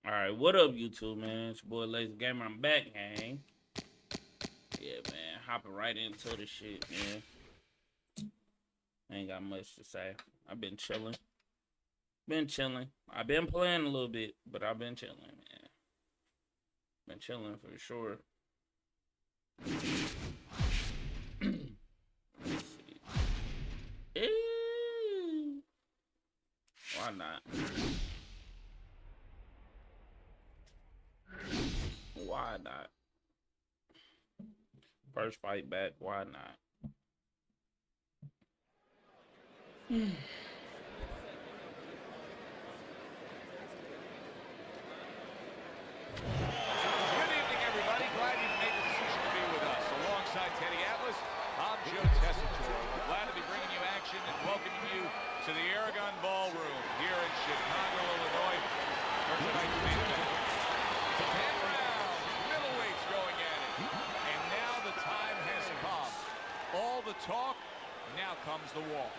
All right, what up, YouTube, man? It's your boy Lazy Gamer. I'm back, gang. Yeah, man, hopping right into the shit, man. Ain't got much to say. I've been chilling. I've been playing a little bit, but I've been chilling, man. Been chilling for sure. Let's see. Why not? Why not? First fight back, why not? Good evening, everybody. Glad you've made the decision to be with us. Alongside Teddy Atlas, I'm Joe Tessitore. We're glad to be bringing you action and welcoming you to the Aragon Ballroom here in Chicago, Illinois for tonight's main event. 10 rounds, middleweights going at it. And now the time has come. All the talk, now comes the walk.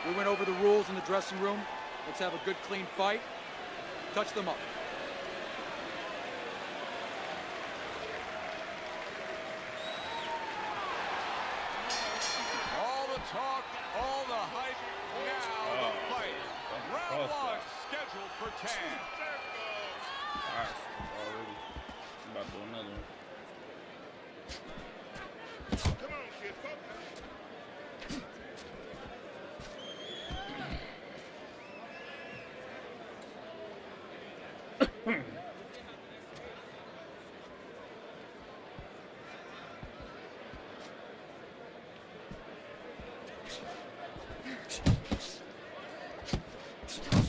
We went over the rules in the dressing room. Let's have a good, clean fight. Touch them up. All the talk, all the hype, now the fight. Round one, scheduled for 10. Alright, already. I'm about to do another one. Come on, kid.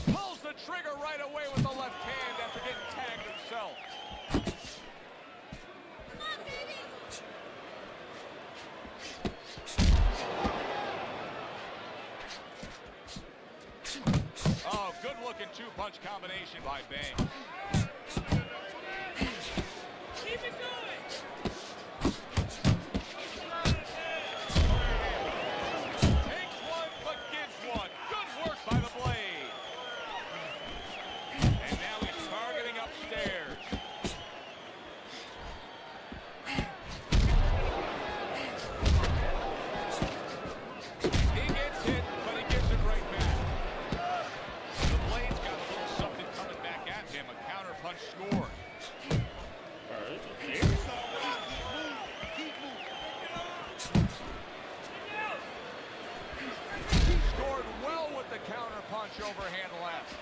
Pulls the trigger right away with the left hand after getting tagged himself. Oh, good-looking two-punch combination by Bang. Keep it going. Takes one, but gives one. Good work by the Blade. And now he's targeting upstairs. He gets hit, but he gives it right back. The Blade's got a little something coming back at him. A counter punch scored. Alright, here. He scored well with the counter punch overhand left.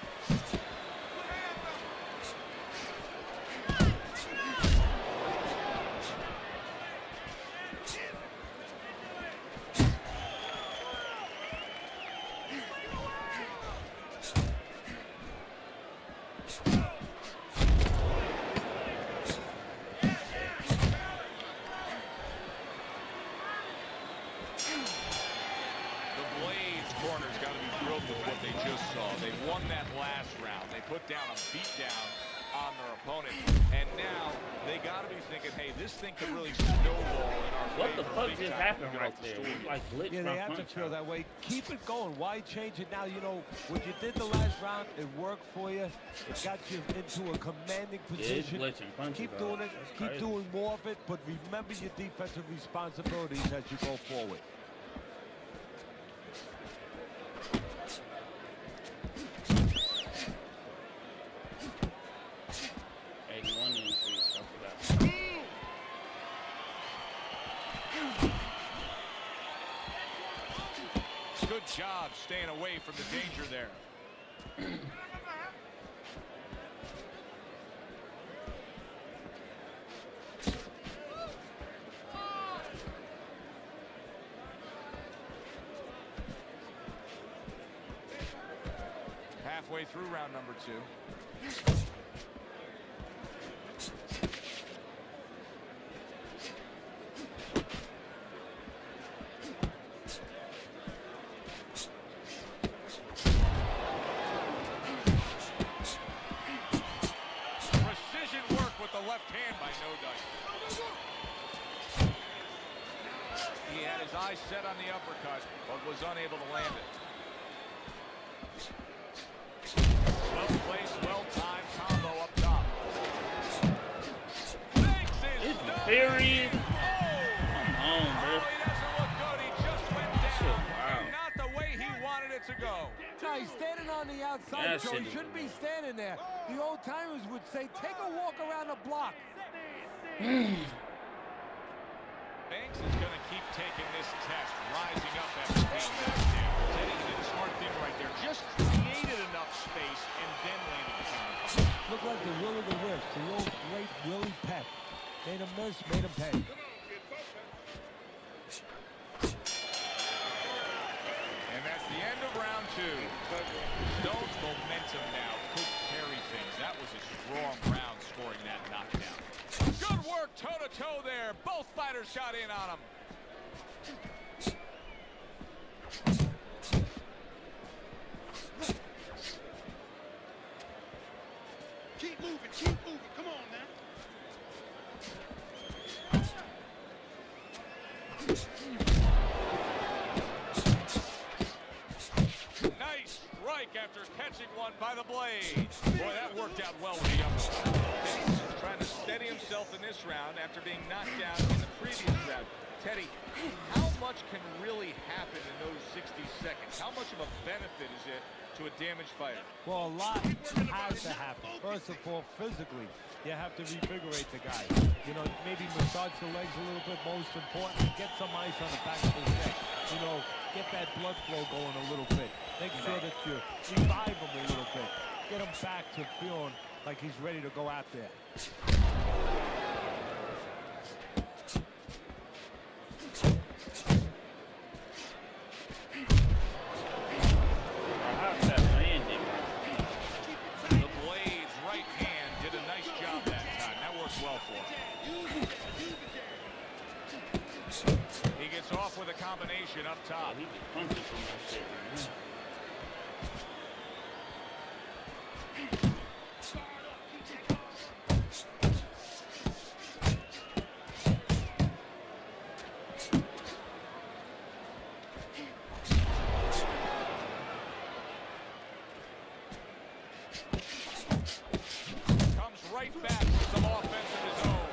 The Blade's corner's got to be thrilled with what they just saw. They won that last round. They put down a beatdown on their opponent. And now they got to be thinking, hey, this thing could really snowball in our What the favor fuck big just time. happened Get right off the there? stool. We like glitched Yeah, my they have to punch feel out. that way. Keep it going. Why change it now? You know, what you did the last round, it worked for you. It got you into a commanding Yeah, it's position. glitching punches Keep out. doing it. That's Keep crazy. doing more of it. But remember your defensive responsibilities as you go forward. I forgot. Good job staying away from the danger there. Halfway through round number 2. his eyes set on the uppercut, but was unable to land it. Well placed, well timed combo up top. Banks is done. Period. Oh! Come on, bro. Oh, he doesn't look good. He just went down. Shit, wow. And not the way he wanted it to go. No, he's standing on the outside, That Joe. shit He is- shouldn't be standing there. The old timers would say, take a walk around the block. Banks is going to keep taking this test, rising up after being knocked down. Teddy did a smart thing right there. Just created enough space and then landed the counter. Looked like the will of the wisp, the old great Willie Peck. Made him miss, made him pay. And that's the end of round two. Stone's momentum now could carry things. That was a strong round scoring that knockdown. Good work toe-to-toe there. Both fighters got in on him. Keep moving, come on now. Nice strike after catching one by the blade. Boy, that worked out well with the uppercut. Banks is trying to steady himself in this round after being knocked down in the previous round. Teddy, how much can really happen in those 60 seconds? How much of a benefit is it to a damaged fighter? Well, a lot has to happen. First of all, physically, you have to revigorate the guy. You know, maybe massage the legs a little bit, most important. Get some ice on the back of his neck. You know, get that blood flow going a little bit. Make sure that you revive him a little bit. Get him back to feeling like he's ready to go out there. How's that landing? The Blade's right hand did a nice job that time. That works well for him. He gets off with a combination up top. He can punch it from that shit, man. Comes right back with some offense of his own.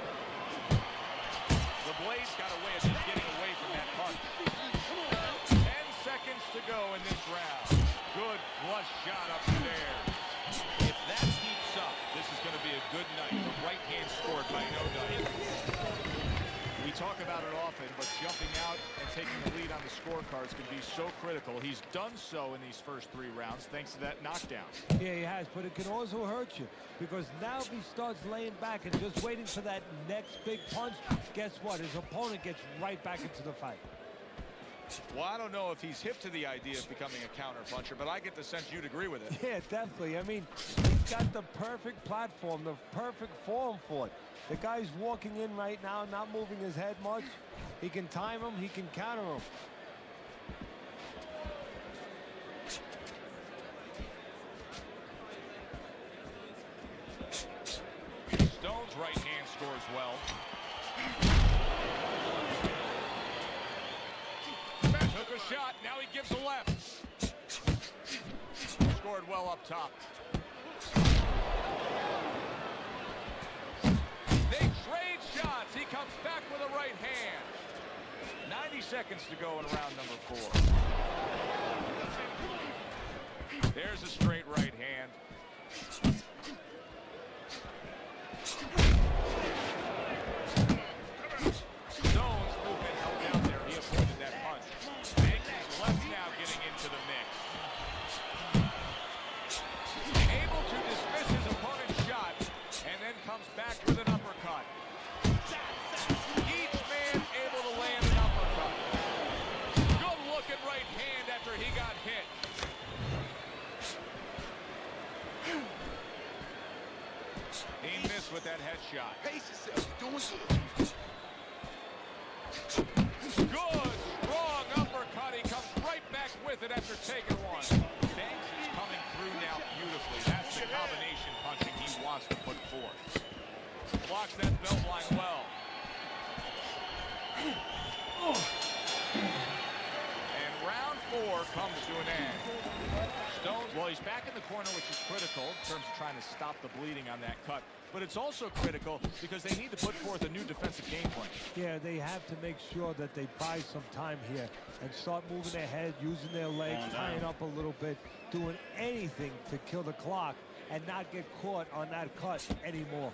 The Blade's got a way of just getting away from that punch. 10 seconds to go in this round. Good flush shot upstairs. If that keeps up, this is going to be a good night. The right hand scored by No Knife. We talk about it often, but jumping out and taking the lead on the scorecards can be so critical. He's done so in these first 3 rounds thanks to that knockdown. Yeah, he has, but it can also hurt you because now if he starts laying back and just waiting for that next big punch, guess what? His opponent gets right back into the fight. Well, I don't know if he's hip to the idea of becoming a counter-puncher, but I get the sense you'd agree with it. Yeah, definitely. I mean, he's got the perfect platform, the perfect form for it. The guy's walking in right now, not moving his head much. He can time him, he can counter him. Stone's right hand scores well. Took a shot, now he gives a left. Scored well up top. They trade shots. He comes back with a right hand. 90 seconds to go in round number 4. There's a straight right hand. Stone's movement held down there. He avoided that punch. Banks is left now getting into the mix. Able to dismiss his opponent's shot and then comes back with an uppercut. Each man able to land an uppercut. Good looking right hand after he got hit. He missed with that headshot. Pace yourself, you're doing good. Good, strong uppercut. He comes right back with it after taking one. Banks is coming through now beautifully. That's the combination punching he wants to put forth. Blocks that belt line well. comes to an end. Stone, Well, he's back in the corner, which is critical in terms of trying to stop the bleeding on that cut. But it's also critical because they need to put forth a new defensive game plan. Yeah, they have to make sure that they buy some time here and start moving their head, using their legs, tying up a little bit, doing anything to kill the clock and not get caught on that cut anymore.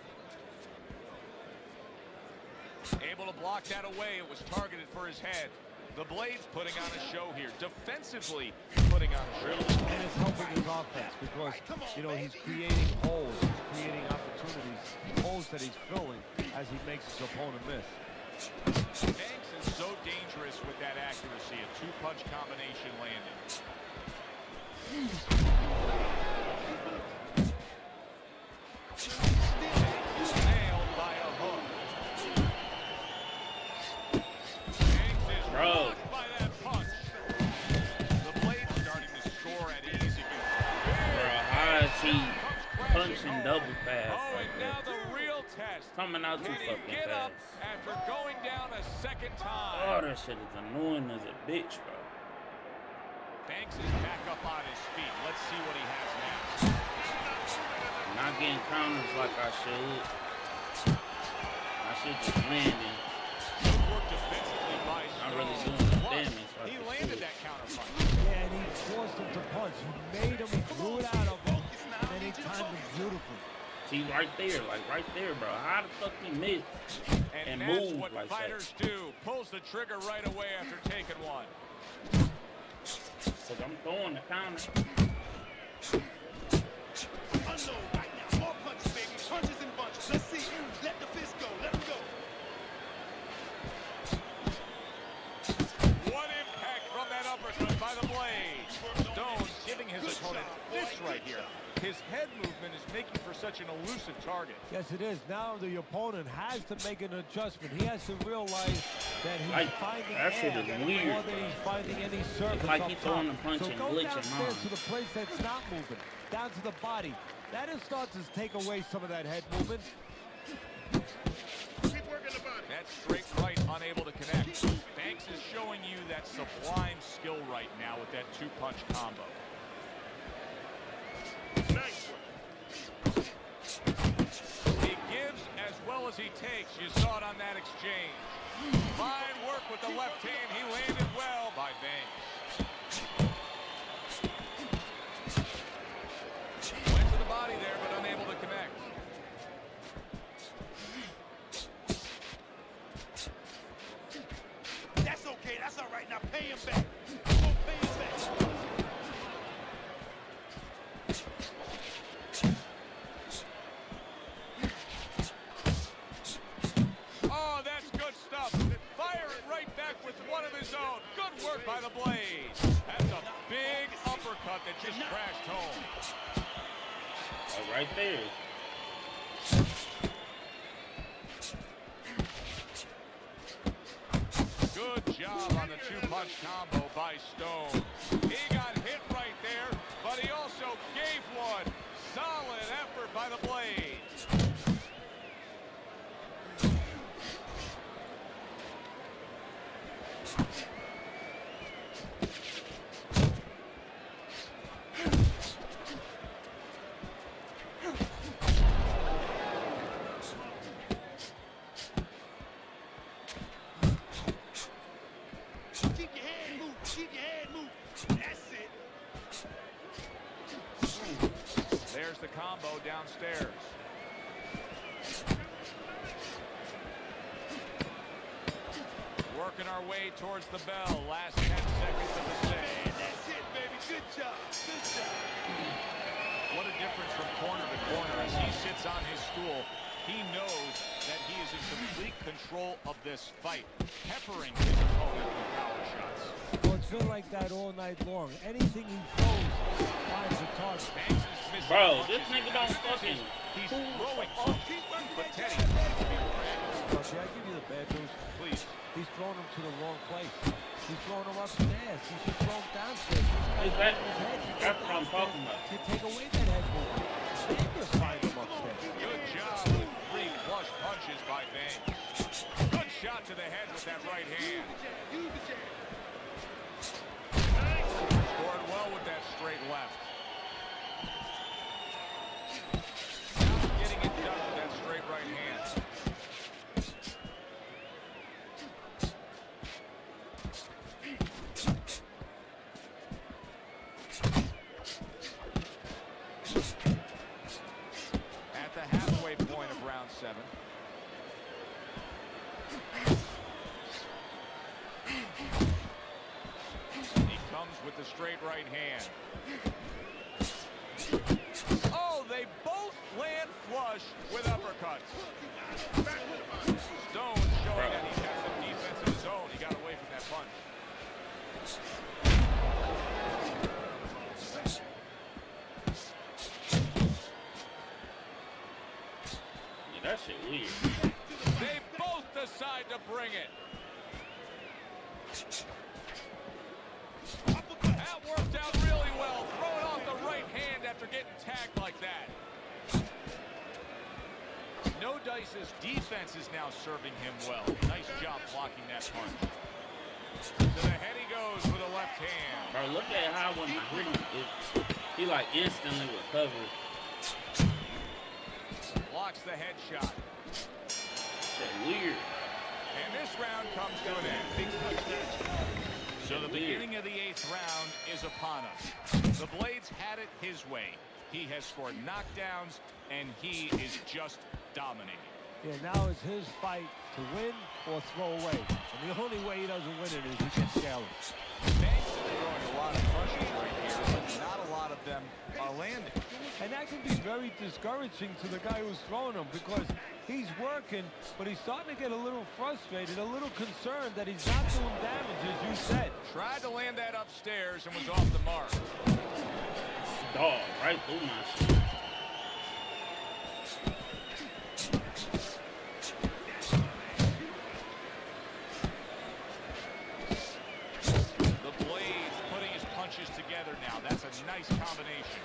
able to block that away. It was targeted for his head. The Blades putting on a show here. Defensively putting on a show. And it's helping his offense because, you know, he's creating holes, he's creating opportunities, holes that he's filling as he makes his opponent miss. Banks is so dangerous with that accuracy. A two-punch combination landing. Nailed by a hook. Bro. By that punch. The Blade starting to score at ease again. Bro, how is he punching double fast Oh, like and now that? the real test. Coming out too Can he fucking get up fast. after going down a second Oh, time? that shit is annoying as a bitch, bro. Banks is back up on his feet. Let's see what he has now. Not getting counters like I should. I should just landing. Good work defensively by Not Stone. really doing the Plus, damage like he I landed should. that counter punch. Yeah, and he forced him to punch. He made him, he threw it out of him, and then he timed him beautifully. See, right there, like right there, bro. How the fuck he missed and that's move what like fighters that? do. Pulls the trigger right away after taking one. Cause I'm throwing the counter. Unload right now. More punches, baby. Punches and bunches. Let's see. Let the fist go. Let him go. What impact from that uppercut by the Blade. Stone giving his opponent this right here. His head movement is making for such an elusive target. Yes, it is. Now the opponent has to make an adjustment. He has to realize that he's Like, finding that shit air is more weird, than bro. he's finding any surface like up he top. throwing the punch so and go glitching downstairs on. to the place that's not moving, down to the body. That'll start to take away some of that head movement. Keep working the body. That straight right unable to connect. Banks is showing you that sublime skill right now with that two-punch combo. Nice one. He gives as well as he takes. You saw it on that exchange. Fine work with the left hand. He landed well by Banks. Went to the body there, but unable to connect. That's okay. That's all right. Now pay him back. Go pay him back. Oh, that's good stuff. Fire it right back with one of his own. Good work by the Blade. That's a big uppercut that just crashed home. Like right there. Good job on the two-punch combo by Stone. He got hit right there, but he also gave one. Solid effort by the Blade. Keep your head moving. Keep your head moving. That's it. There's the combo downstairs. Working our way towards the bell. Last 10 seconds of the set. Man, that's it, baby. Good job. Good job. What a difference from corner to corner as he sits on his stool. He knows that he is in complete control of this fight, peppering his opponent with power shots. Well, it's been like that all night long. Anything he throws finds a target. Banks is missing Bro, punches. this nigga don't fucking. He's throwing Oh, punches, but Teddy needs to be ready. Well, see, I give you the bad news. Please. He's throwing him to the wrong place. He's throwing him upstairs. He should throw him downstairs. Exactly. His head, you go That's what I'm downstairs, talking about. You take away that head movement. Then you find him upstairs. Good job with 3 flush punches by Banks. Good shot to the head with that right hand. Use the jab. Nice. straight left. Not getting it done with that straight right hand. At the halfway point of round 7. He comes with the straight right hand. Oh, they both land flush with uppercuts. Stone showing that he has some defense of his own. He got away from that punch. Yeah, that shit weird. They both decide to bring it. That worked out really well. Throwing off the right hand after getting tagged like that. No Dice's defense is now serving him well. Nice job blocking that punch. To the head he goes with a left hand. Bro, look at how when I hit him, he like instantly recovered. Blocks the headshot. Shit weird. And this round comes to an end. So the beginning of the 8th round is upon us. The Blades had it his way. He has scored knockdowns, and he is just dominating. Yeah, now it's his fight to win or throw away. And the only way he doesn't win it is he gets careless. Banks is throwing a lot of punches right here, but not a lot of them are landing. And that can be very discouraging to the guy who's throwing them because he's working, but he's starting to get a little frustrated, a little concerned that he's not doing damage, as you said. Tried to land that upstairs and was off the mark. Dog, right through my shit. The Blades putting his punches together now. That's a nice combination.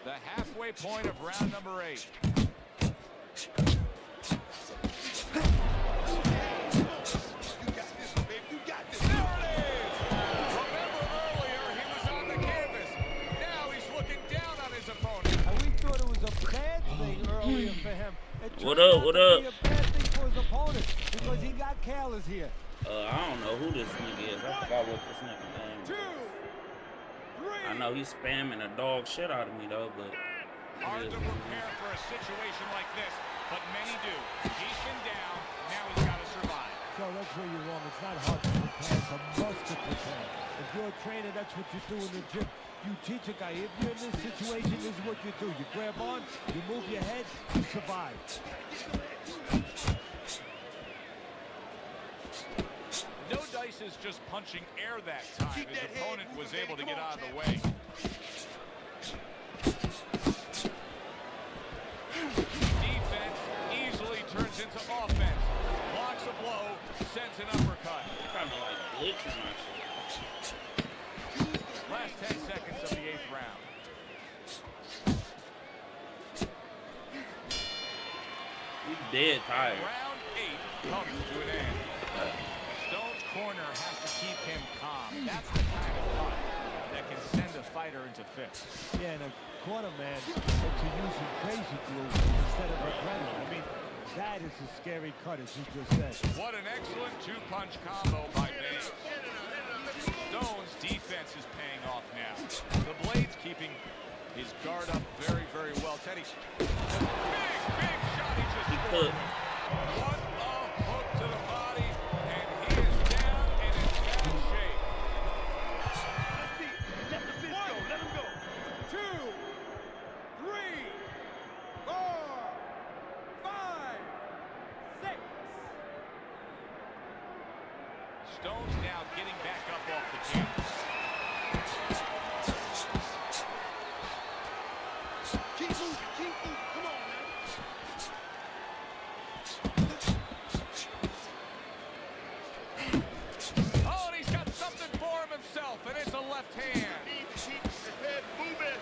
The halfway point of round number 8. You got this, baby. You got this. There it is! Remember earlier he was on the canvas. Now he's looking down on his opponent. And we thought it was a bad thing earlier for him. It What turned up, out what to up? be a bad thing for his opponent because he got careless here. I don't know who this nigga is. I forgot what this nigga name is. I know he's spamming a dog shit out of me though, but Hard to prepare for a situation like this, but many do. He's been down, now he's got to survive. So that's where you're wrong. It's not hard to prepare. It's a must to prepare. If you're a trainer, that's what you do in the gym. You teach a guy, if you're in this situation, this is what you do. You grab on, you move your head, you survive. No Dice is just punching air that time. Keep His that head opponent was moving, able to baby. get Come out of on, the way. Defense easily turns into offense. Blocks a blow, sends an uppercut. kind of like glitching my shit. Last 10 seconds of the 8th round. We dead tired. Round 8 comes to an end. Stone's corner has to keep him calm. That's the kind of cut that can send a fighter into fits. Yeah, and a corner man to use some crazy glue instead of adrenaline. I mean, that is a scary cut, as you just said. What an excellent 2-punch combo by Banks. Stone's defense is paying off now. The Blades keeping his guard up very, very well. Teddy, big shot he just Could. What a hook to the body, and he is down and in bad shape. Let's see. Let the fist go. Let him go. 2, 3, 4, 5, 6. Stone's now getting back up off the canvas. Keep moving. Keep moving. Come on, man. Oh, and he's got something for him himself, and it's a left hand. Keep your head moving.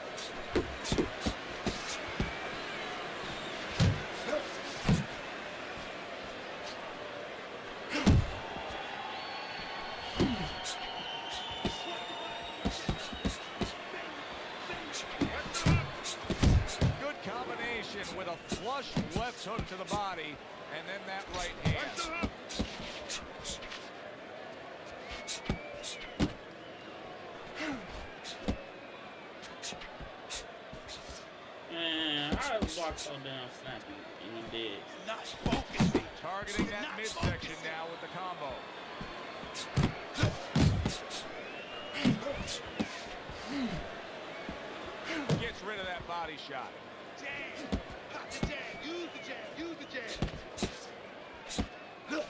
with a flush left hook to the body, and then that right hand. Man, how is block so damn snappy and he dead? Not focusing. Targeting that midsection now with the combo. Gets rid of that body shot. Jab. Pop the jab. Use the jab. Use the jab. Look.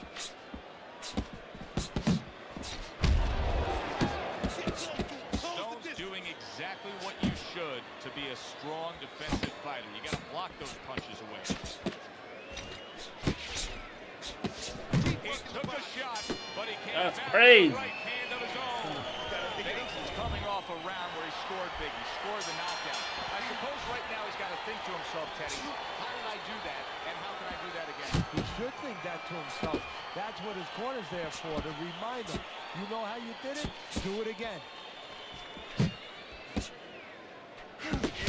Get close to him. Close the Stone's distance. doing exactly what you should to be a strong defensive fighter. You got to block those punches away. He took a shot, but he came That's back crazy. with the right hand of his own. Banks is coming off a round where he scored big. He scored the knockdown. I suppose right now he's got to think to himself, Teddy, how did I do that, and how can I do that again? He should think that to himself. That's what his corner's there for, to remind him. You know how you did it? Do it again.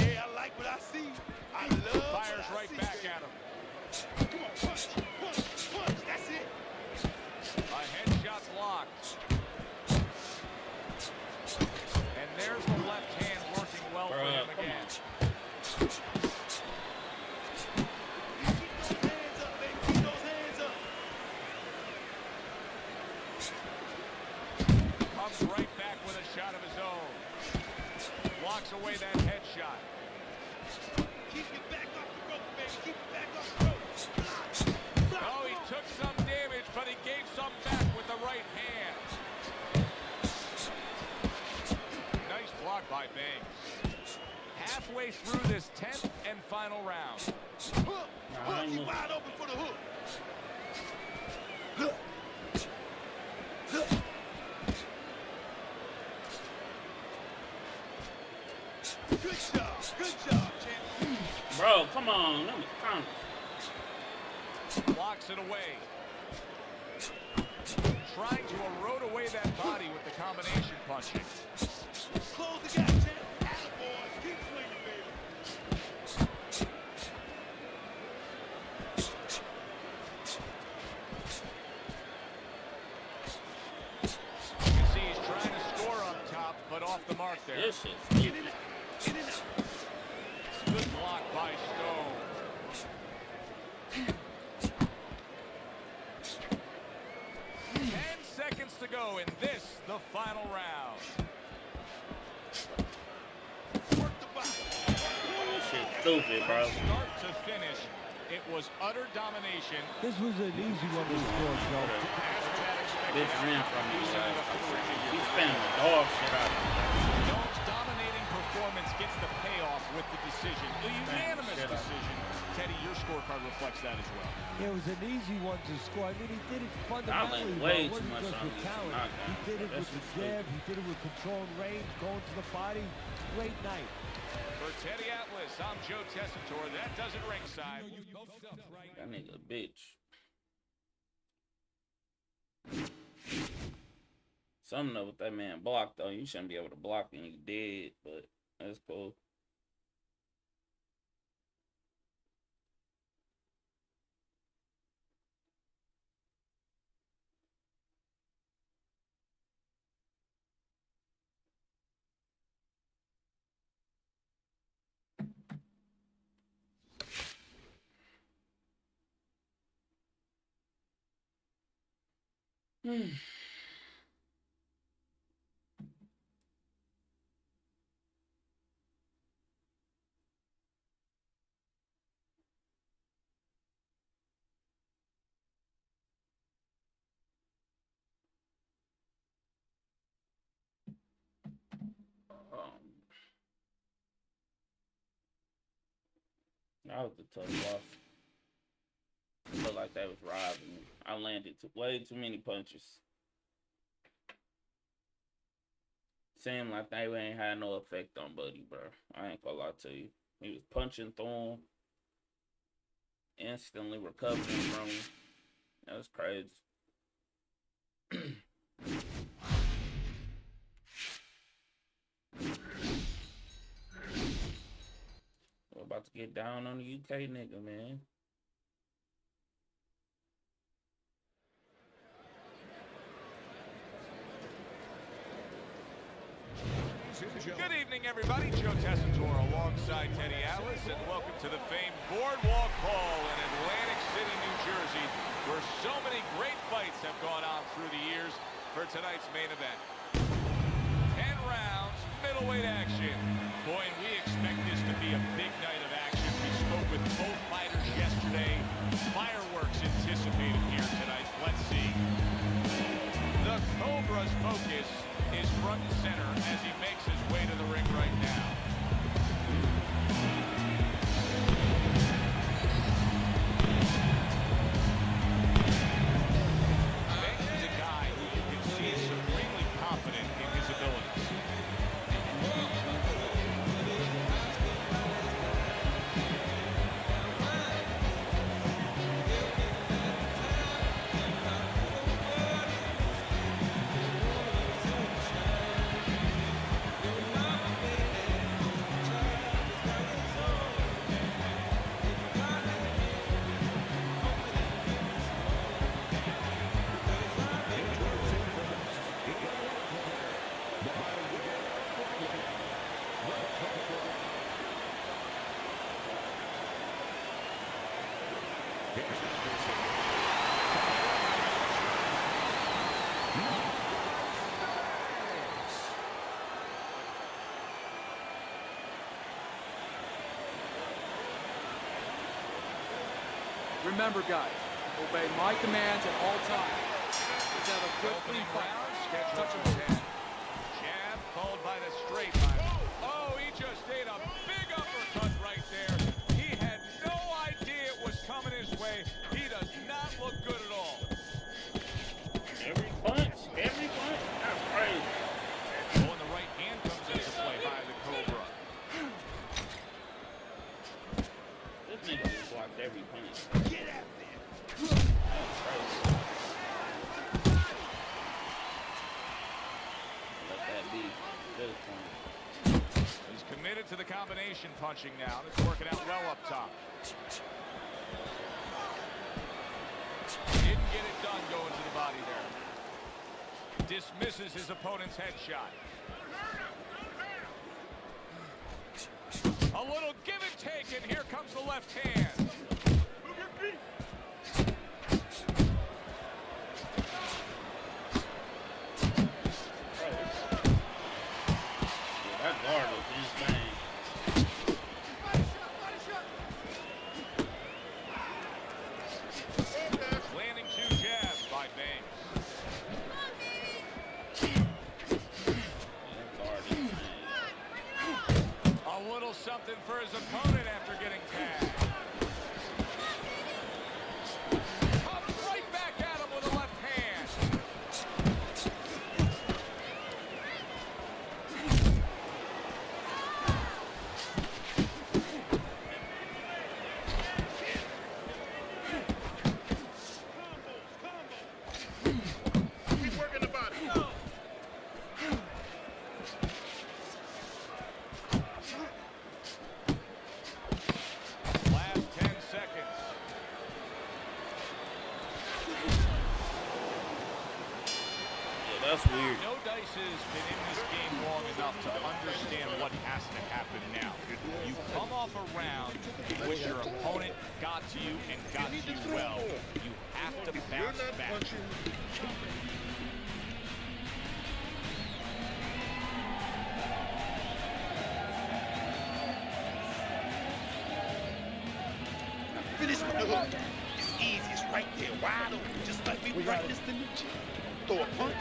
Yeah, I like what I see. I love Fires what I right see. back at him. Come on, punch, punch, punch. That's it. A headshot blocked. And there's the left hand working well for Bruh, him come again. Keep those hands up, baby. Keep those hands up. Comes right back with a shot of his own. Blocks away that headshot. Keep your back off the rope, baby. Keep your back off the rope. Block, Oh, he took some damage, but he gave some back with the right hand. Nice block by Banks. Halfway through this 10th and final round. hook, Nah, I hook. ain't He moving. wide open for the hook. Hook. Hook. Good job, champ. Bro, come on. Let me come. Blocks it away. Trying to erode away that body with the combination punching. Close the gap, champ. Attaboy. Keep swinging, baby. You can see he's trying to score up top, but off the mark there. This shit's Get stupid. in out. Get in out. Good block by Stone. 10 seconds to go in this, the final round. Work the body. This shit's stupid, bro. Start to finish, it was utter domination. This was an easy one to score, Joe. After that expected Bitch ran outcome, from me. he set it up for the He repeat. spinning the dog shit out of me. Stone's dominating performance gets the payoff with the decision. A unanimous shit out. decision. Teddy, your scorecard reflects that as well. It was an easy one to score. I mean, he did it fundamentally way well. It too wasn't much just on with this talent. knockdown. He did it That's with the just jab. He did it with controlling range, going to the body. Great night. For Teddy Atlas, I'm Joe Tessitore. That does it ringside. That nigga a bitch. Something up with that man blocked though. You shouldn't be able to block when you dead, but that's cool. That was a tough loss. Felt like they was robbing me. I landed way too many punches. Seemed like they ain't had no effect on Buddy, bro. I ain't gonna lie to you. He was punching through him. Instantly recovering from him. That was crazy. Well, about to get down on the UK nigga, man. Good evening, everybody. Joe Tessitore alongside Teddy Atlas, and welcome to the famed Boardwalk Hall in Atlantic City, New Jersey, where so many great fights have gone on through the years for tonight's main event. 10 rounds, middleweight action. Boy, and we expect this to be a big night of action. We spoke with both fighters yesterday. Fireworks anticipated here tonight. Let's see. The Cobra's focus is front and center as he makes his way to the ring right now. Banks is a guy who you can see is supremely confident in his abilities. Remember, guys, obey my commands at all times. Let's have a good, clean fight. Scheduled for 10. Jab followed by the straight. Oh, he just ate a big uppercut right there. He had no idea it was coming his way. He does not look good at all. Every punch. That's crazy. Oh, and the right hand comes into play by the Cobra. This nigga just blocked every punch. Get out there. That's crazy. Let that be. This point. He's committed to the combination punching now. It's working out well up top. Didn't get it done going to the body there. Dismisses his opponent's headshot. A little give and take, and here comes the left hand. That guard was insane. Landing 2 jabs by Banks. That guard insane. A little something for his opponent after getting tagged. Comes right back at him with a left hand. Keep working the body. Last 10 seconds. Yeah, that's weird. No Dice has been in this game long enough to understand what has to happen now. You come off a round in which your opponent got to you and got to you well. You have to bounce back. Finish with the hook. It's easy. It's right there, wide open, just like we practiced in the gym. Throw a punch.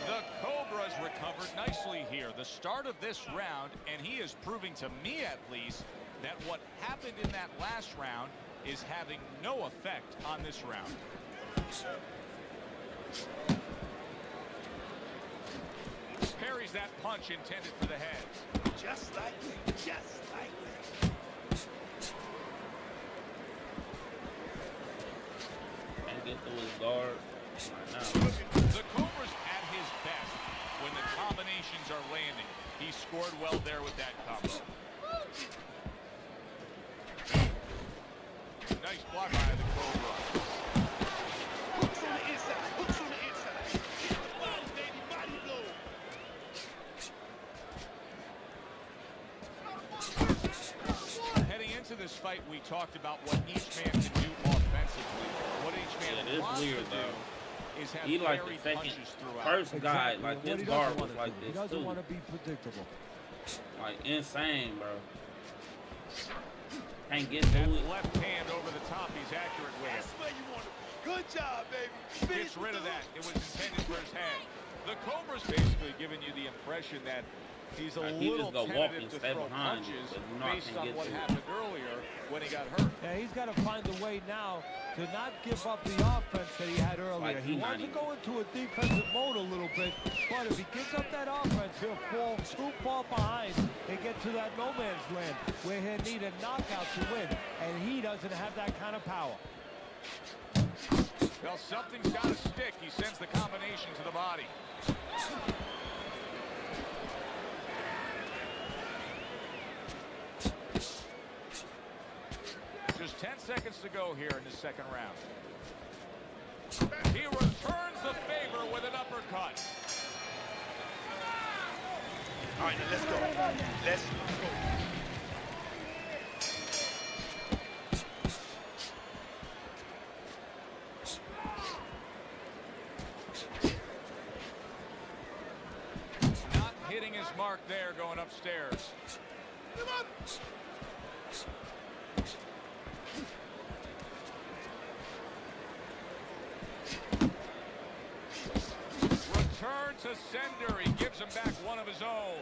The Cobra's recovered nicely here. The start of this round, and he is proving to me at least that what happened in that last round is having no effect on this round. Parries that punch intended for the head. Just like that. Just like that. get through his guard. Right now. The Cobra's at his best when the combinations are landing. He scored well there with that combo. Nice block by the Cobra. Hooks on the inside. Hooks on the inside. Body, baby, body blow. Heading into this fight, we talked about what each man can do offensively. What each man Yeah, it is wants weird, to though. do is have He like the varied second, punches throughout. first guy, Exactly. like What his he guard doesn't was wanna like do. this He doesn't too. want to be predictable. Like insane, bro. Can't get That through it. left hand over the top, he's accurate with. That's where you want to be. Good job, baby. Gets rid of that. It was intended for his head. The Cobra's basically giving you the impression that he's a Like, he little just go walk tentative and to stay throw behind you, punches but you know I based can't on get what to it. happened earlier when he got hurt. Yeah, he's got to find a way now to not give up the offense that he had earlier. like He he wants to not go into a defensive mode a little bit, but if he gives up that offense, he'll fall too far behind and get to that no man's land where he'll need a knockout to win, and he doesn't have that kind of power. Well, something's got to stick. He sends the combination to the body. Just 10 seconds to go here in the second round. He returns the favor with an uppercut. All right, now let's go. Let's go. Not hitting his mark there going upstairs. Come on. Return to sender. He gives him back one of his own.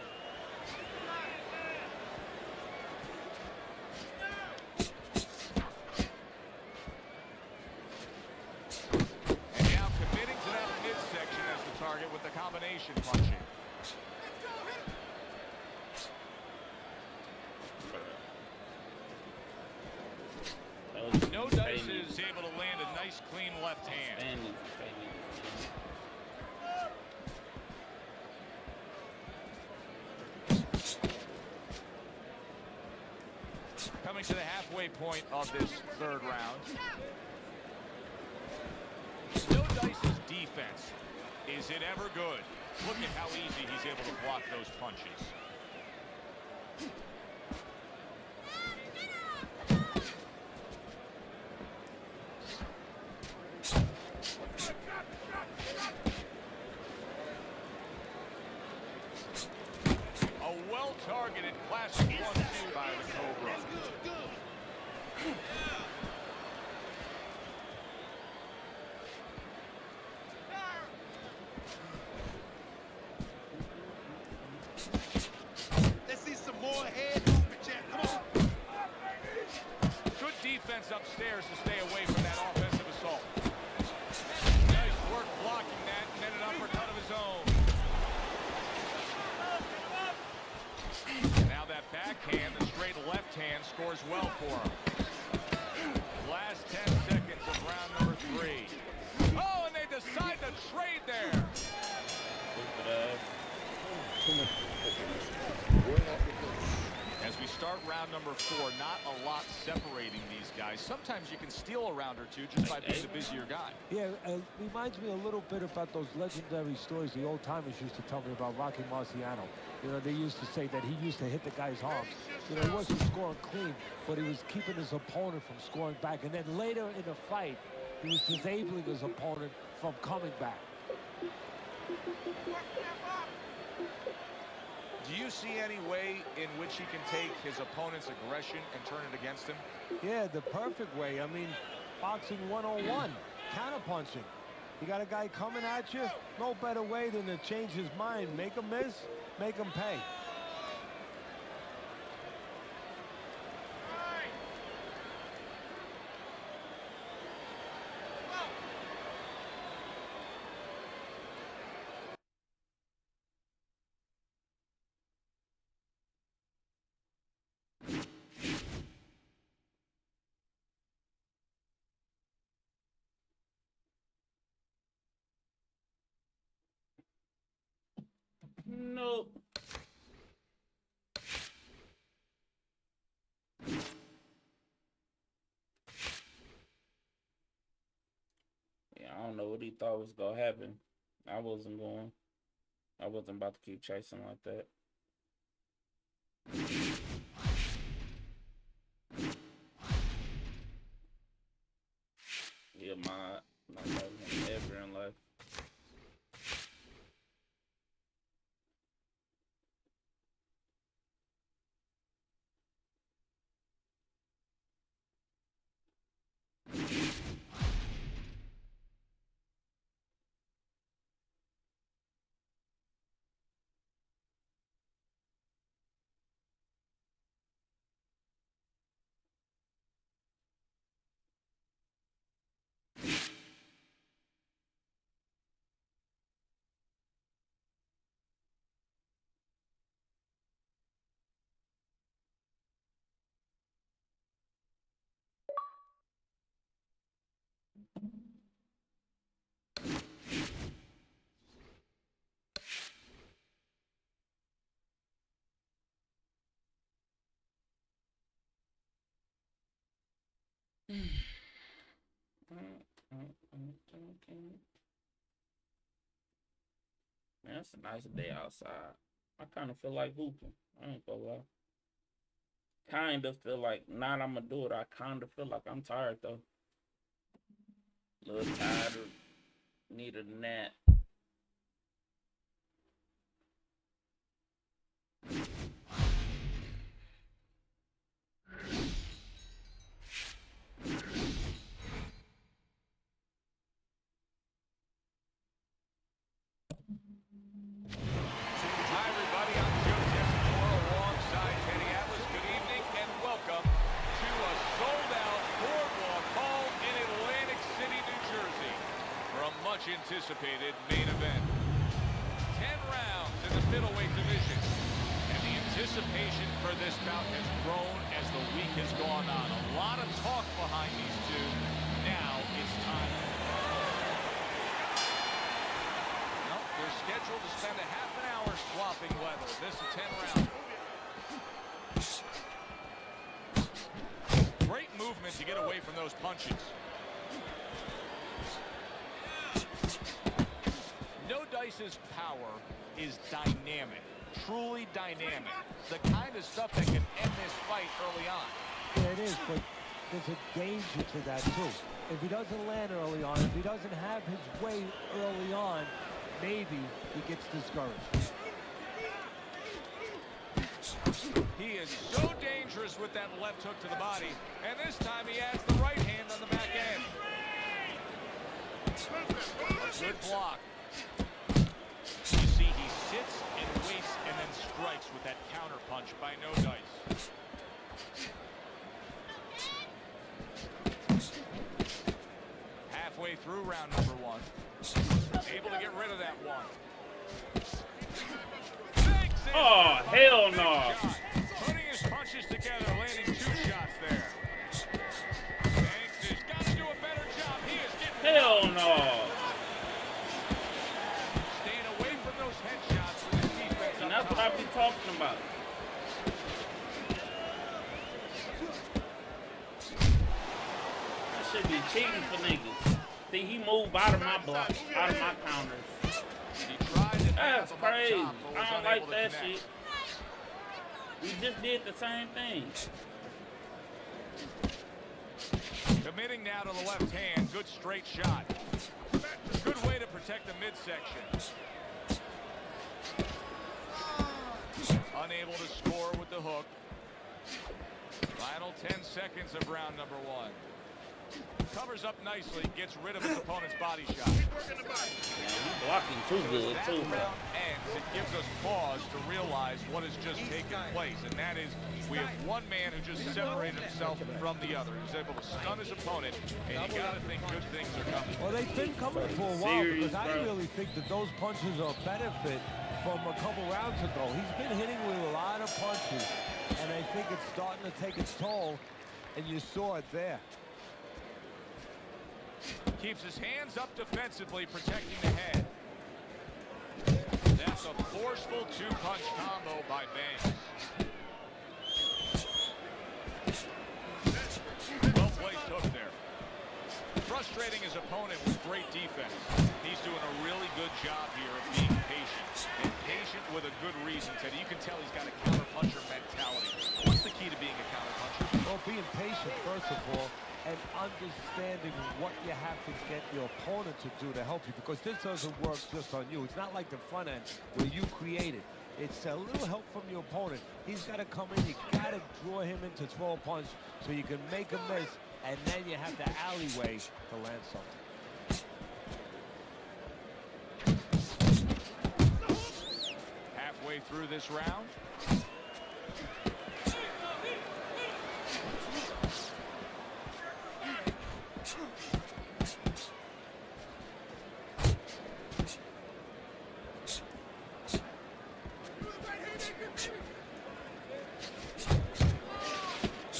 And now committing to that midsection as the target with the combination punching. That was No Dice is able to land a nice clean left hand. standing. Coming to the halfway point of this third round. No Dice's defense. Is it ever good? Look at how easy he's able to block those punches. A well-targeted classic 1-2 by the Cobra. That's good, good. Let's see some more head movement, champ. Come on. Good defense upstairs to stay away from that offensive assault. Nice work blocking that and then an uppercut of his own. Now that backhand, the straight left hand scores well for him. Last 10 seconds of round number 3. Oh, and they decide to trade there. As we start round number 4, not a lot separating these guys. Sometimes you can steal a round or two just by being the busier guy. Yeah, reminds me a little bit about those legendary stories the old timers used to tell me about Rocky Marciano. You know, they used to say that he used to hit the guy's arms. You know, he wasn't scoring clean, but he was keeping his opponent from scoring back. And then later in the fight, he was disabling his opponent from coming back. Do you see any way in which he can take his opponent's aggression and turn it against him? Yeah, the perfect way. I mean, boxing 101, counterpunching. You got a guy coming at you, no better way than to change his mind. Make him miss, make him pay. Nope. Yeah, I don't know what he thought was gonna happen. I wasn't about to keep chasing like that. Yeah, my cousin ever in life. Man, it's a nice day outside. I kind of feel like hooping. I ain't gonna lie. Kind of feel like, not I'm gonna do it. I kind of feel like I'm tired though. A little tired. Need a nap. Hi, everybody. I'm Joe Tessitore alongside Teddy Atlas. Good evening and welcome to a sold-out Boardwalk Hall in Atlantic City, New Jersey for a much-anticipated main event. 10 rounds in the middleweight division, and the anticipation for this bout has grown as the week has gone on. A lot of talk behind these two. Now it's time. They're scheduled to spend a half an hour swapping leather. This is 10 rounds. Great movement to get away from those punches. No Dice's power is dynamic, truly dynamic. The kind of stuff that can end this fight early on. Yeah, it is, but there's a danger to that, too. If he doesn't land early on, if he doesn't have his way early on, maybe he gets discouraged. He is so dangerous with that left hook to the body, and this time he adds the right hand on the back end. A good block. You see, he sits and waits and then strikes with that counter punch by No Dice. Halfway through round number one. Able to get rid of that one. Oh, hell no. Putting his punches together, landing 2 shots there. Banks has got to do a better job. He is getting Hell no. staying away from those headshots with his defense. And that's what I be talking about. I should be cheating for niggas. See, he moved out of my block, out of my counters. He tried to That's tap him up crazy. top, but was I don't unable like to that connect. shit. We just did the same thing. Committing now to the left hand. Good straight shot. Good way to protect the midsection. Unable to score with the hook. Final 10 seconds of round number one. Covers up nicely, gets rid of his opponent's body shot. Man, he's blocking too good, That too. round ends, it gives us pause to realize what has just taken place, and that is we have one man who just separated himself from the other. He was able to stun his opponent, and you got to think good things are coming. Well, they've been coming for a while Serious, because I bro. really think that those punches are a benefit from a couple rounds ago. He's been hitting with a lot of punches, and I think it's starting to take its toll, and you saw it there. Keeps his hands up defensively, protecting the head. That's a a forceful two-punch combo by Banks. Well placed hook there. Frustrating his opponent with great defense. He's doing a really good job here of being patient. And patient with a good reason, Teddy. You can tell he's got a counterpuncher mentality. What's the key to being a counterpuncher? Well, being patient, first of all, and understanding what you have to get your opponent to do to help you, because this doesn't work just on you. It's not like the front end where you create it. It's a little help from your opponent. He's got to come in. You got to draw him in to throw a punch so you can make a miss, and then you have the alleyway to land something. Halfway through this round.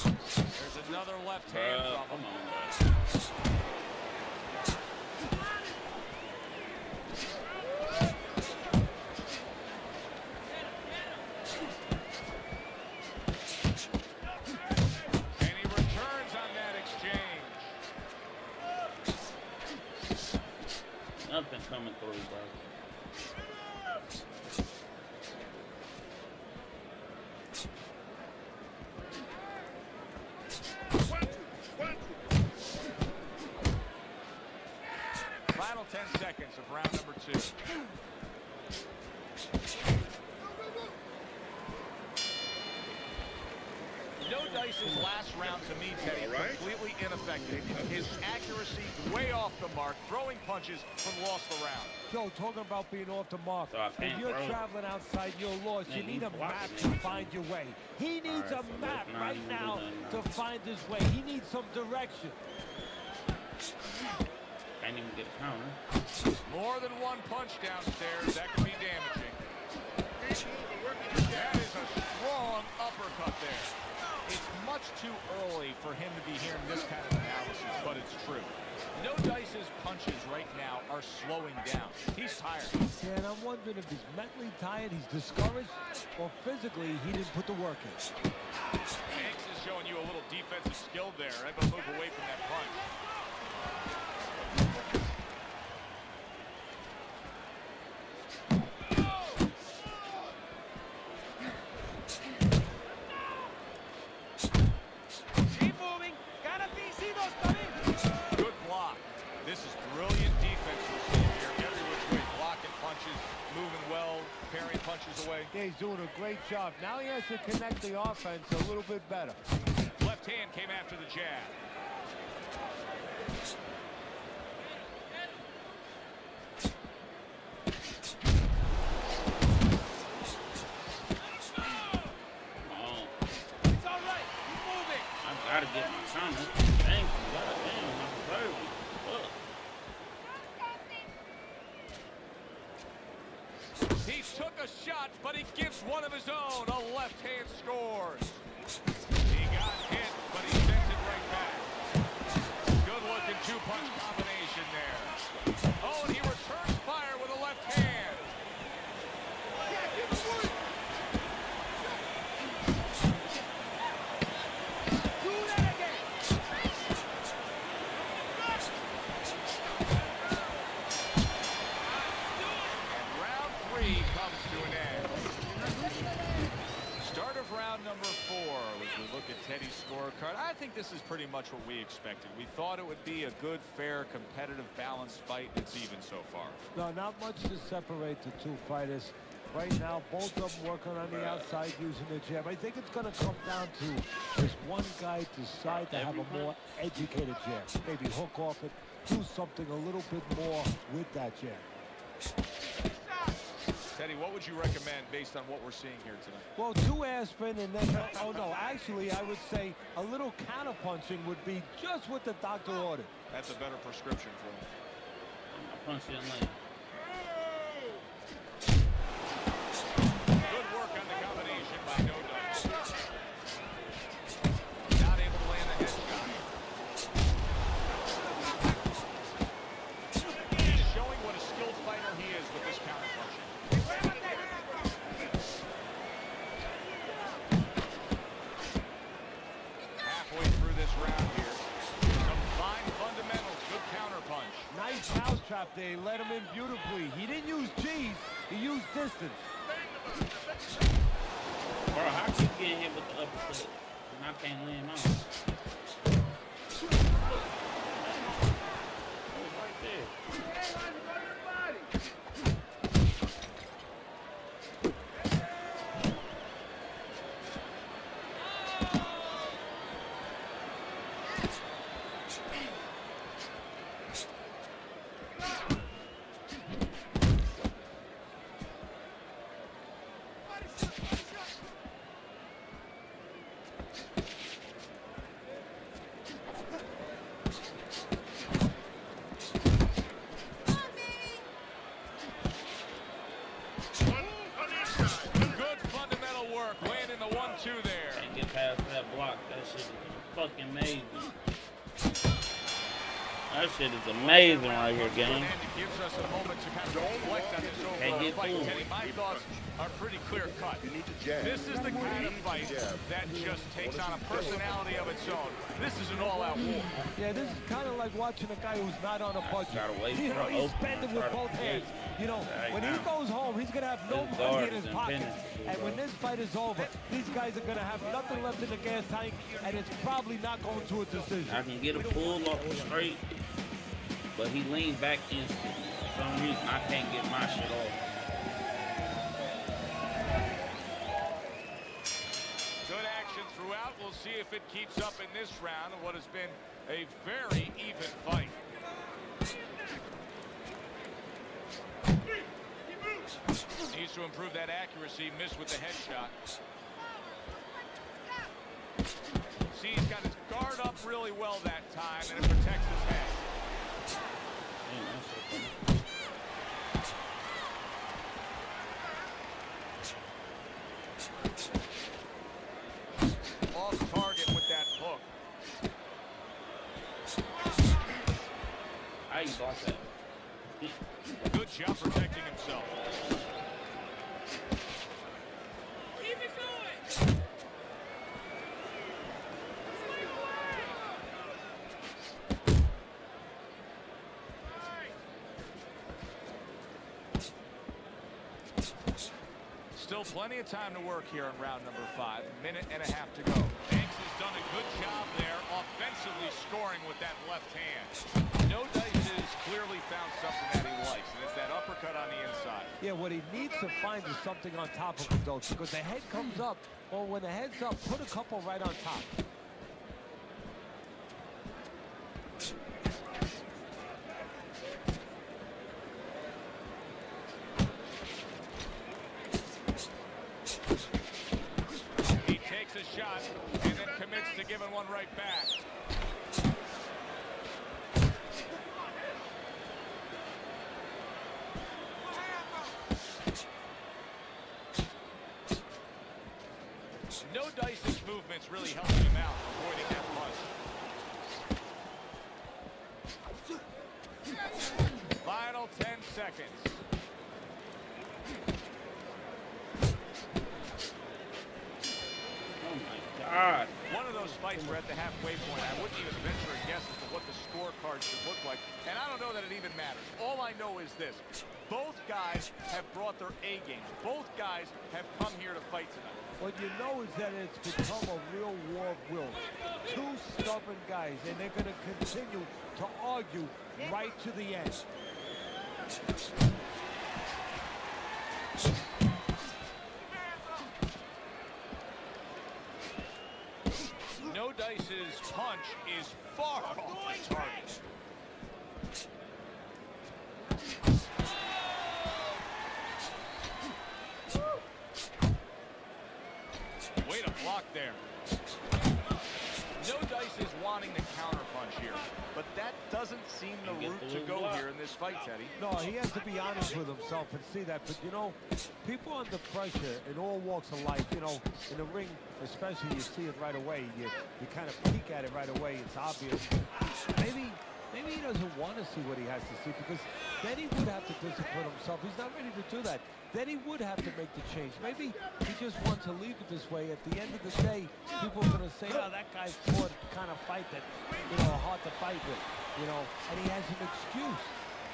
There's another left hand from him. And he returns on that exchange. Nothing coming through, bro. Final 10 seconds of round number 2. No Dice's last round to me, Teddy, completely ineffective. His accuracy way off the mark, throwing punches from lost the round. Joe, talking about being off the mark. If you're bro. traveling outside, you're lost. You Man, need a he's map blocking to me. find your way. He needs All a right, so map let's not right even do now nothing to now. find his way. He needs some direction. Can't even get a counter. More than one punch downstairs. That could be damaging. That is a strong uppercut there. It's much too early for him to be hearing this kind of analysis, but it's true. No Dice's punches right now are slowing down. He's tired. Yeah, and I'm wondering if he's mentally tired, he's discouraged, or physically he didn't put the work in. Banks is showing you a little defensive skill there. Able to move away from that punch. Good block. This is brilliant defense we're seeing here. Every which way, blocking punches, moving well, parrying punches away. Yeah, he's doing a great job. Now he has to connect the offense a little bit better. Left hand came after the jab. It's all right. Keep moving. I gotta get my counter. Thank you. God damn, I'm deserving. Fuck. He took a shot, but he gives one of his own. A left hand scores. He got hit, but he sends it right back. Good looking two-punch combination there. Oh, and he returns fire with a left hand. Round 3 comes to an end. Start of round number 4 as we look at Teddy's scorecard. I think this is pretty much what we expected. We thought it would be a good, fair, competitive, balanced fight. It's even so far. No, not much to separate the two fighters. Right now, both of them working on the outside using the jab. I think it's going to come down to does one guy decide to have a more educated jab. Maybe hook off it, do something a little bit more with that jab. Teddy, what would you recommend based on what we're seeing here tonight? Well, 2 air spin and then, oh no, actually I would say a little counter punching would be just what the doctor ordered. That's a better prescription for him. I punch you in lane. Good work on the combination by No Dice. Not able to land the headshot. He's showing what a skilled fighter he is with this counter punching. trap there. He let him in beautifully. He didn't use cheese. He used distance. Bro, how keep getting hit with the uppercut and I can't lay him out? Right there. Good fundamental work, landing the 1-2 there. Can't get past that block. That shit is fucking amazing. That shit is amazing right here, gang. And it gives us a moment to kind of reflect on this Can't overall get fight. fooled. Teddy, my thoughts are pretty clear cut. You need to jab. This is the kind of fight that just takes on a personality of its own. This is an all-out war. Yeah, this is kind of like watching a guy who's not on a budget. Gotta wait You for know, an he's opening, spending with try to both hands. You know, Right when he now. goes home, he's going to have no His money guard in his is pocket. impenetrable, And when bro. this fight is over, these guys are going to have nothing left in the gas tank, and it's probably not going to a decision. I can get a pull off the straight, but he leaned back instantly. For some reason, I can't get my shit off. Good action throughout. We'll see if it keeps up in this round of what has been a very even fight. Needs to improve that accuracy. Missed with the headshot. See, he's got his guard up really well that time, and it protects his head. Damn, that's so funny. Off target with that hook. How you block that? Good job protecting himself. Still plenty of time to work here in round number 5. Minute and a half to go. Banks has done a good job there, offensively scoring with that left hand. No Dice has clearly found something that he likes, and it's that uppercut on the inside. Yeah, what he needs to find is something on top of him, though, because the head comes up, or when the head's up, put a couple right on top. He takes a shot and then commits to giving one right back. No Dice's movements really helping him out, avoiding that punch. Final 10 seconds. Oh my God. One of those fights where at the halfway point, I wouldn't even venture a guess as to what the scorecard should look like. And I don't know that it even matters. All I know is this. Both guys have brought their A games. Both guys have come here to fight tonight. What you know is that it's become a real war of wills. Two stubborn guys, and they're going to continue to argue right to the end. No Dice's punch is far off the target. Way to block there. No Dice is wanting the counter punch here, but that doesn't seem the Get route the to little go block. here in this fight, Teddy. No, he has to be honest with himself and see that. But, you know, people under pressure in all walks of life, you know, in the ring especially, you see it right away. You kind of peek at it right away. It's obvious. Maybe he doesn't want to see what he has to see, because then he would have to discipline himself. He's not ready to do that. Then he would have to make the change. Maybe he just wants to leave it this way. At the end of the day, people are going to say, oh, that guy's fought kind of fight that, you know, hard to fight with, you know, and he has an excuse.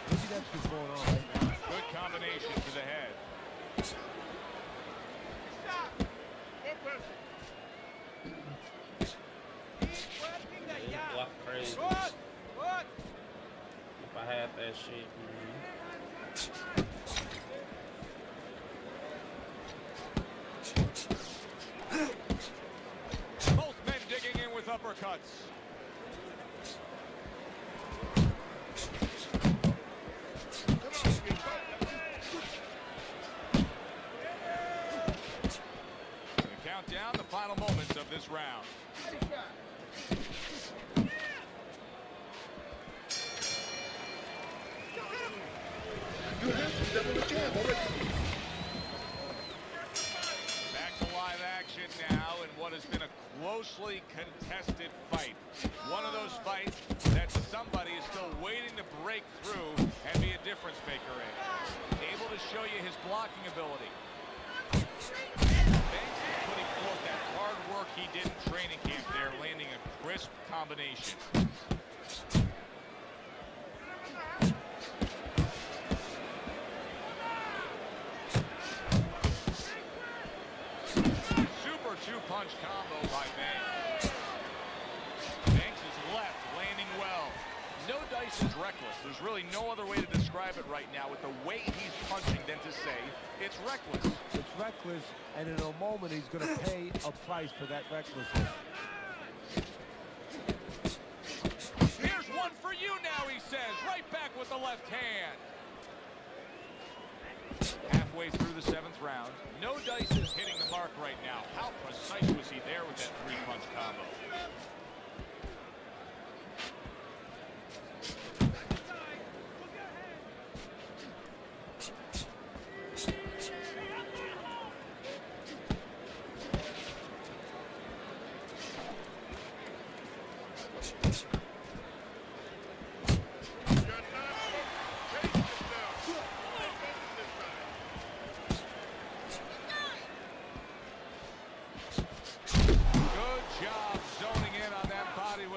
Maybe that's what's going on right now. Good combination to the head. He blocked crazy. If I had that shit, Both men digging in with uppercuts. The countdown, the final moments of this round. You have to double the jab already. Back to live action now in what has been a closely contested fight. One of those fights that somebody is still waiting to break through and be a difference maker in. Able to show you his blocking ability. Banks is putting forth that hard work he did in training camp there, landing a crisp combination. Super two-punch combo by Banks. Banks is left, landing well. No dice is reckless. There's really no other way to describe it right now with the way he's punching than to say it's reckless. It's reckless, and in a moment he's going to pay a price for that recklessness. Here's one for you now, he says. Right back with the left hand. Halfway through the 7th round. No dice is hitting the mark right now. How precise was he there with that three-punch combo?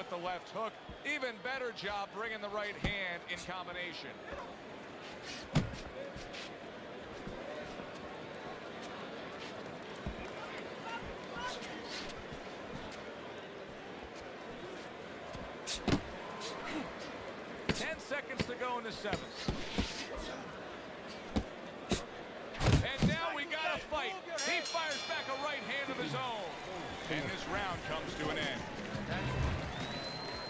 The left hook. Even better job bringing the right hand in combination. Seconds to go in the 7th. And now we got a fight. He fires back a right hand of his own. And this round comes to an end.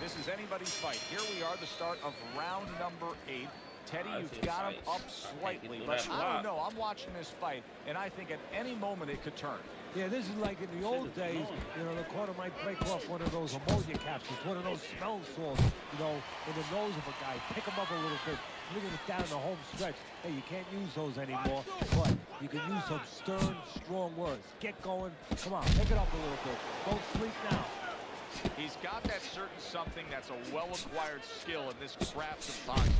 This is anybody's fight. Here we are, the start of round number 8. Teddy, you've got him up slightly, but I don't know. I'm watching this fight, and I think at any moment it could turn. Yeah, this is like in the old days, you know, the corner might break off one of those ammonia capsules, one of those smell salts, you know, in the nose of a guy, pick him up a little bit, bring it down the home stretch. Hey, you can't use those anymore, but you can use some stern, strong words. Get going. Come on, pick it up a little bit. Don't sleep now. He's got that certain something that's a well-acquired skill in this craft of boxing,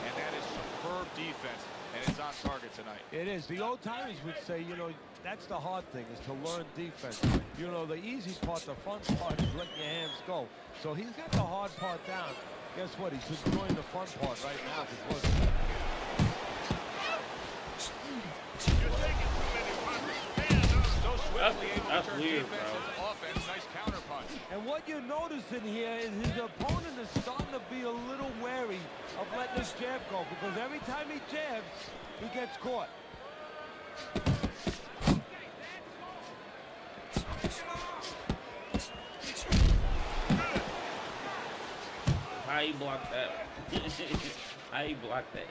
and that is superb defense, and it's on target tonight. It is. The old-timers would say, you know, that's the hard thing, is to learn defense. You know, the easy part, the fun part is letting your hands go. So he's got the hard part down. Guess what? He's enjoying the fun part right now. So swiftly able to turn weird, defense into offense. Nice counter punch. And what you're noticing here is his opponent is starting to be a little wary of letting his jab go, because every time he jabs, he gets caught. How he blocked that? How he blocked that?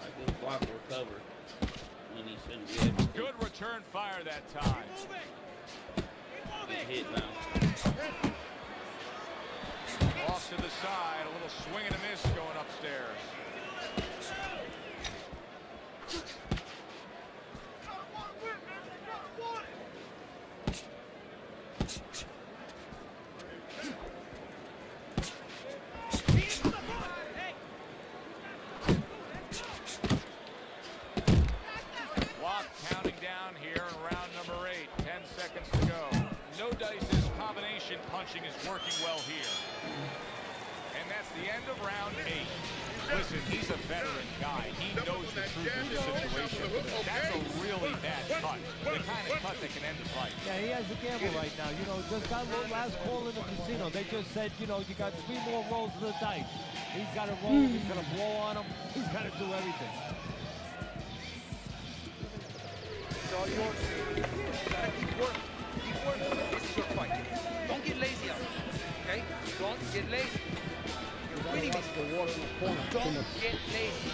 Like this block recovered when he shouldn't be able to. Good return fire that time. Get hit now. Off to the side, a little swing and a miss going upstairs. Clock counting down here in round number 8. 10 seconds to go. No dices, combination punching is working well here. And that's the end of round 8. Listen, he's a veteran guy. He knows the truth of the situation. That's a really bad cut. The kind of cut that can end the fight. Yeah, he has a gamble right now. You know, just got last call in the casino. They just said, you know, you got 3 more rolls of the dice. He's got to roll. He's going to blow on him. He's got to do everything. It's all yours. You gotta keep working. Keep working. This is your fight. Don't get lazy out there. Okay? Don't get lazy. You're winning this. Don't get lazy.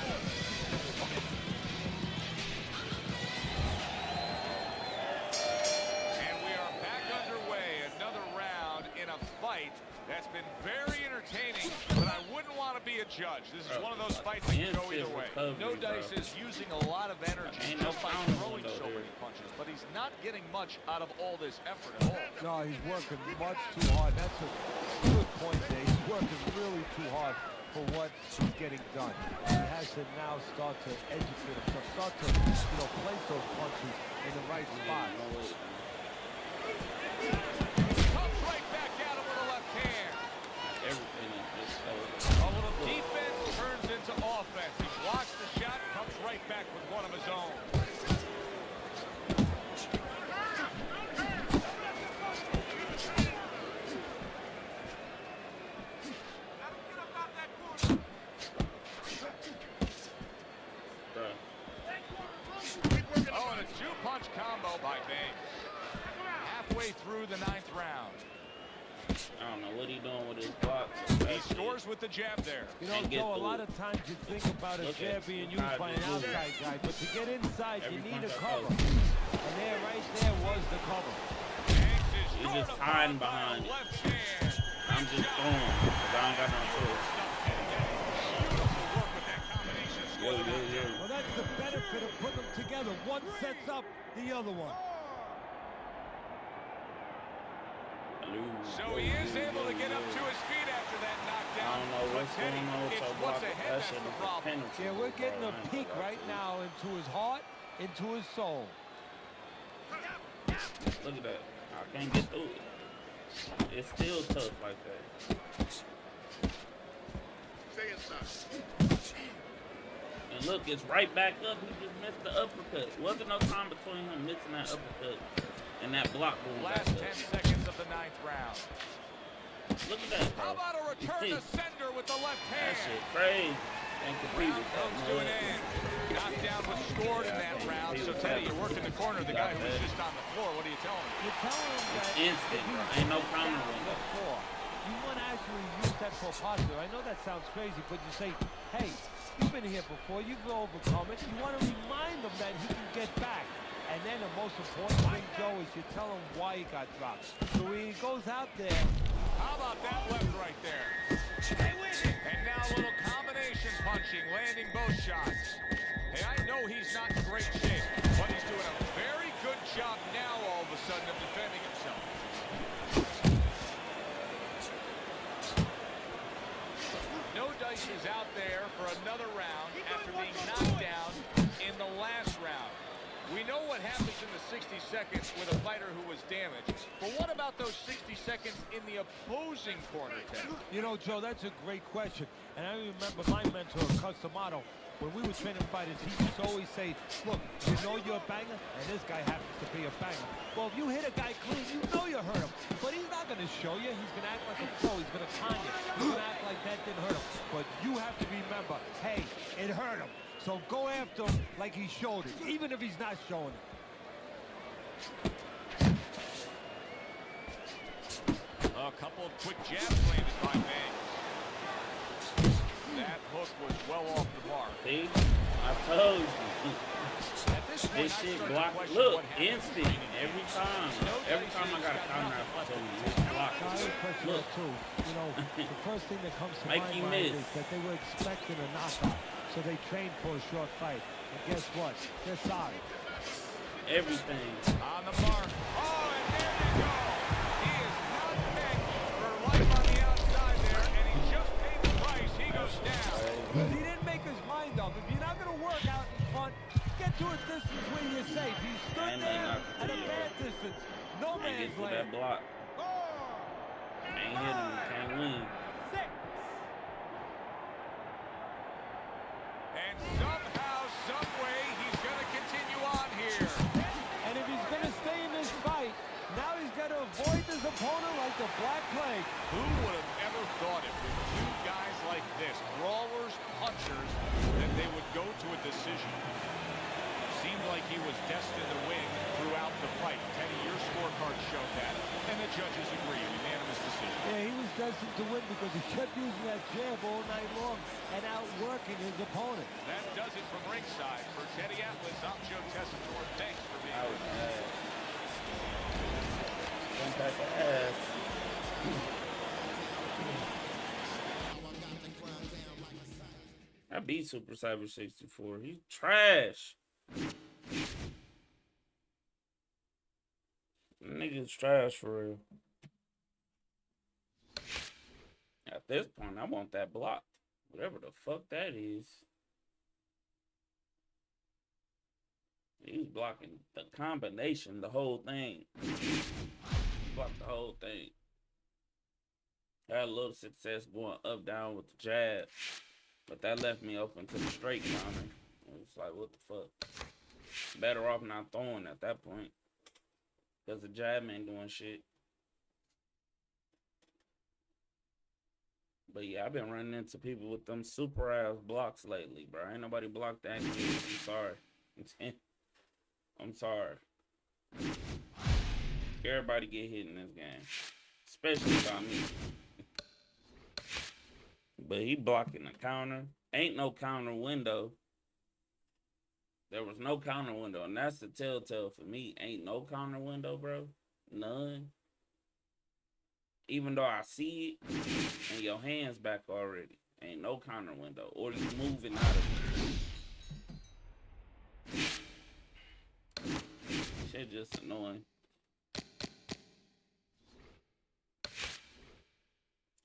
And we are back underway. Another round in a fight that's been very entertaining, but I wouldn't want to be a judge. This is one of those fights that can go either way. No Dice is using a lot of energy just by throwing so many punches, but he's not getting much out of all this effort at all. No, he's working much too hard. That's a good point, Dave. He's working really too hard for what he's getting done. He has to now start to educate himself, start to, you know, place those punches in the right spot. Comes right back at him with a left hand. Everything is just so. A little defense turns into offense. He blocks the shot, comes right back with one of his own. Oh, and a 2-punch combo by Banks. Halfway through the 9th round. I don't know what he doing with his blocks. He scores with the jab there. You know, Joe, a lot of times you think about a jab being used by an outside guy, but to get inside, you need a cover. And there, right there, was the cover. He's just hiding behind it. I'm just throwing because I don't got no choice. Well, that's the benefit of putting them together. One sets up the other one. So he is able to get up to his feet after that knockdown. I don't know what's Teddy, going on with it's your what's block. ahead That that's shit the is a problem. penalty. Yeah, we're getting bro. a peek right now into his heart, into his soul. Look at that. I can't get through it. It's still tough like that. Stay inside. And look, it's right back up. He just missed the uppercut. Wasn't no time between him missing that uppercut and that block going Last back 10 up. seconds of the 9th round. Look at that, How bro. about a return to sender with the left That hand? shit crazy. Can't compete Round with that. comes to an end. Knockdown was scored in that round. So Teddy, you're working the corner of the guy who was just on the floor. What are you telling me? You're telling him that Instant, bro. Ain't no counter on the floor, you want to actually use that for posture. I know that sounds crazy, but you say, hey, you've been here before, you've overcome it. You want to remind him that he can get back. And then the most important thing, Joe, is you tell him why he got dropped. So when he goes out there. How about that left right there? And now a little combination punching, landing both shots. Hey, I know he's not in great shape, but he's doing a very good job now all of a sudden of defending himself. No Dice is out there for another round after being knocked down in the last round. We know what happens in the 60 seconds with a fighter who was damaged, but what about those 60 seconds in the opposing corner, Ted? You know, Joe, that's a great question. And I remember my mentor, Cus D'Amato, when we were training fighters, he used to always say, look, you know you're a banger, and this guy happens to be a banger. Well, if you hit a guy clean, you know you hurt him. But he's not going to show you. He's going to act like a pro. He's going to con you. He's going to act like that didn't hurt him. But you have to remember, hey, it hurt him. So go after him like he showed it, even if he's not showing it. A couple of quick jabs landed by Banks. That hook was well off the mark. See? I told you. At this point, This I shit start to block. question Look, what happened. instant. Every time. Every time I got a counter, I told you, it's blocked. I was question Look. too. You know, the first thing that comes to Make my you mind miss. is that they were expecting a knockout. So they trained for a short fight. And guess what? They're sorry. Everything. On the mark. Oh, and there you go. He is not meant for life on the outside there, and he just paid the price. He goes down. Because he didn't make his mind up. If you're not going to work out in front, get to a distance where you're safe. He stood there at a bad distance. No Can't get man's through that land. block. Can't hit him. Can't win. Who would have ever thought it with two guys like this, brawlers, punchers, that they would go to a decision? Seemed like he was destined to win throughout the fight. Teddy, your scorecard showed that, and the judges agree. Unanimous decision. Yeah, he was destined to win because he kept using that jab all night long and outworking his opponent. That does it from ringside. For Teddy Atlas, I'm Joe Tessitore. Thanks for being I with was us. ass. Some type of ass. I beat Super Cyber 64. He's trash. Nigga's trash for real. At this point, I want that block. Whatever the fuck that is. He was blocking the combination, the whole thing. Blocked the whole thing. Had a little success going up, down with the jab. But that left me open to the straight counter. It was like, what the fuck? Better off not throwing at that point. Because the jab ain't doing shit. But yeah, I've been running into people with them super ass blocks lately, bro. Ain't nobody blocked that. I'm sorry. I'm sorry. Everybody get hit in this game. Especially by me. But he blocking the counter. Ain't no counter window. There was no counter window. And that's the telltale for me. Ain't no counter window, bro. None. Even though I see it. And your hands back already. Ain't no counter window. Or you moving out of it. Shit just annoying.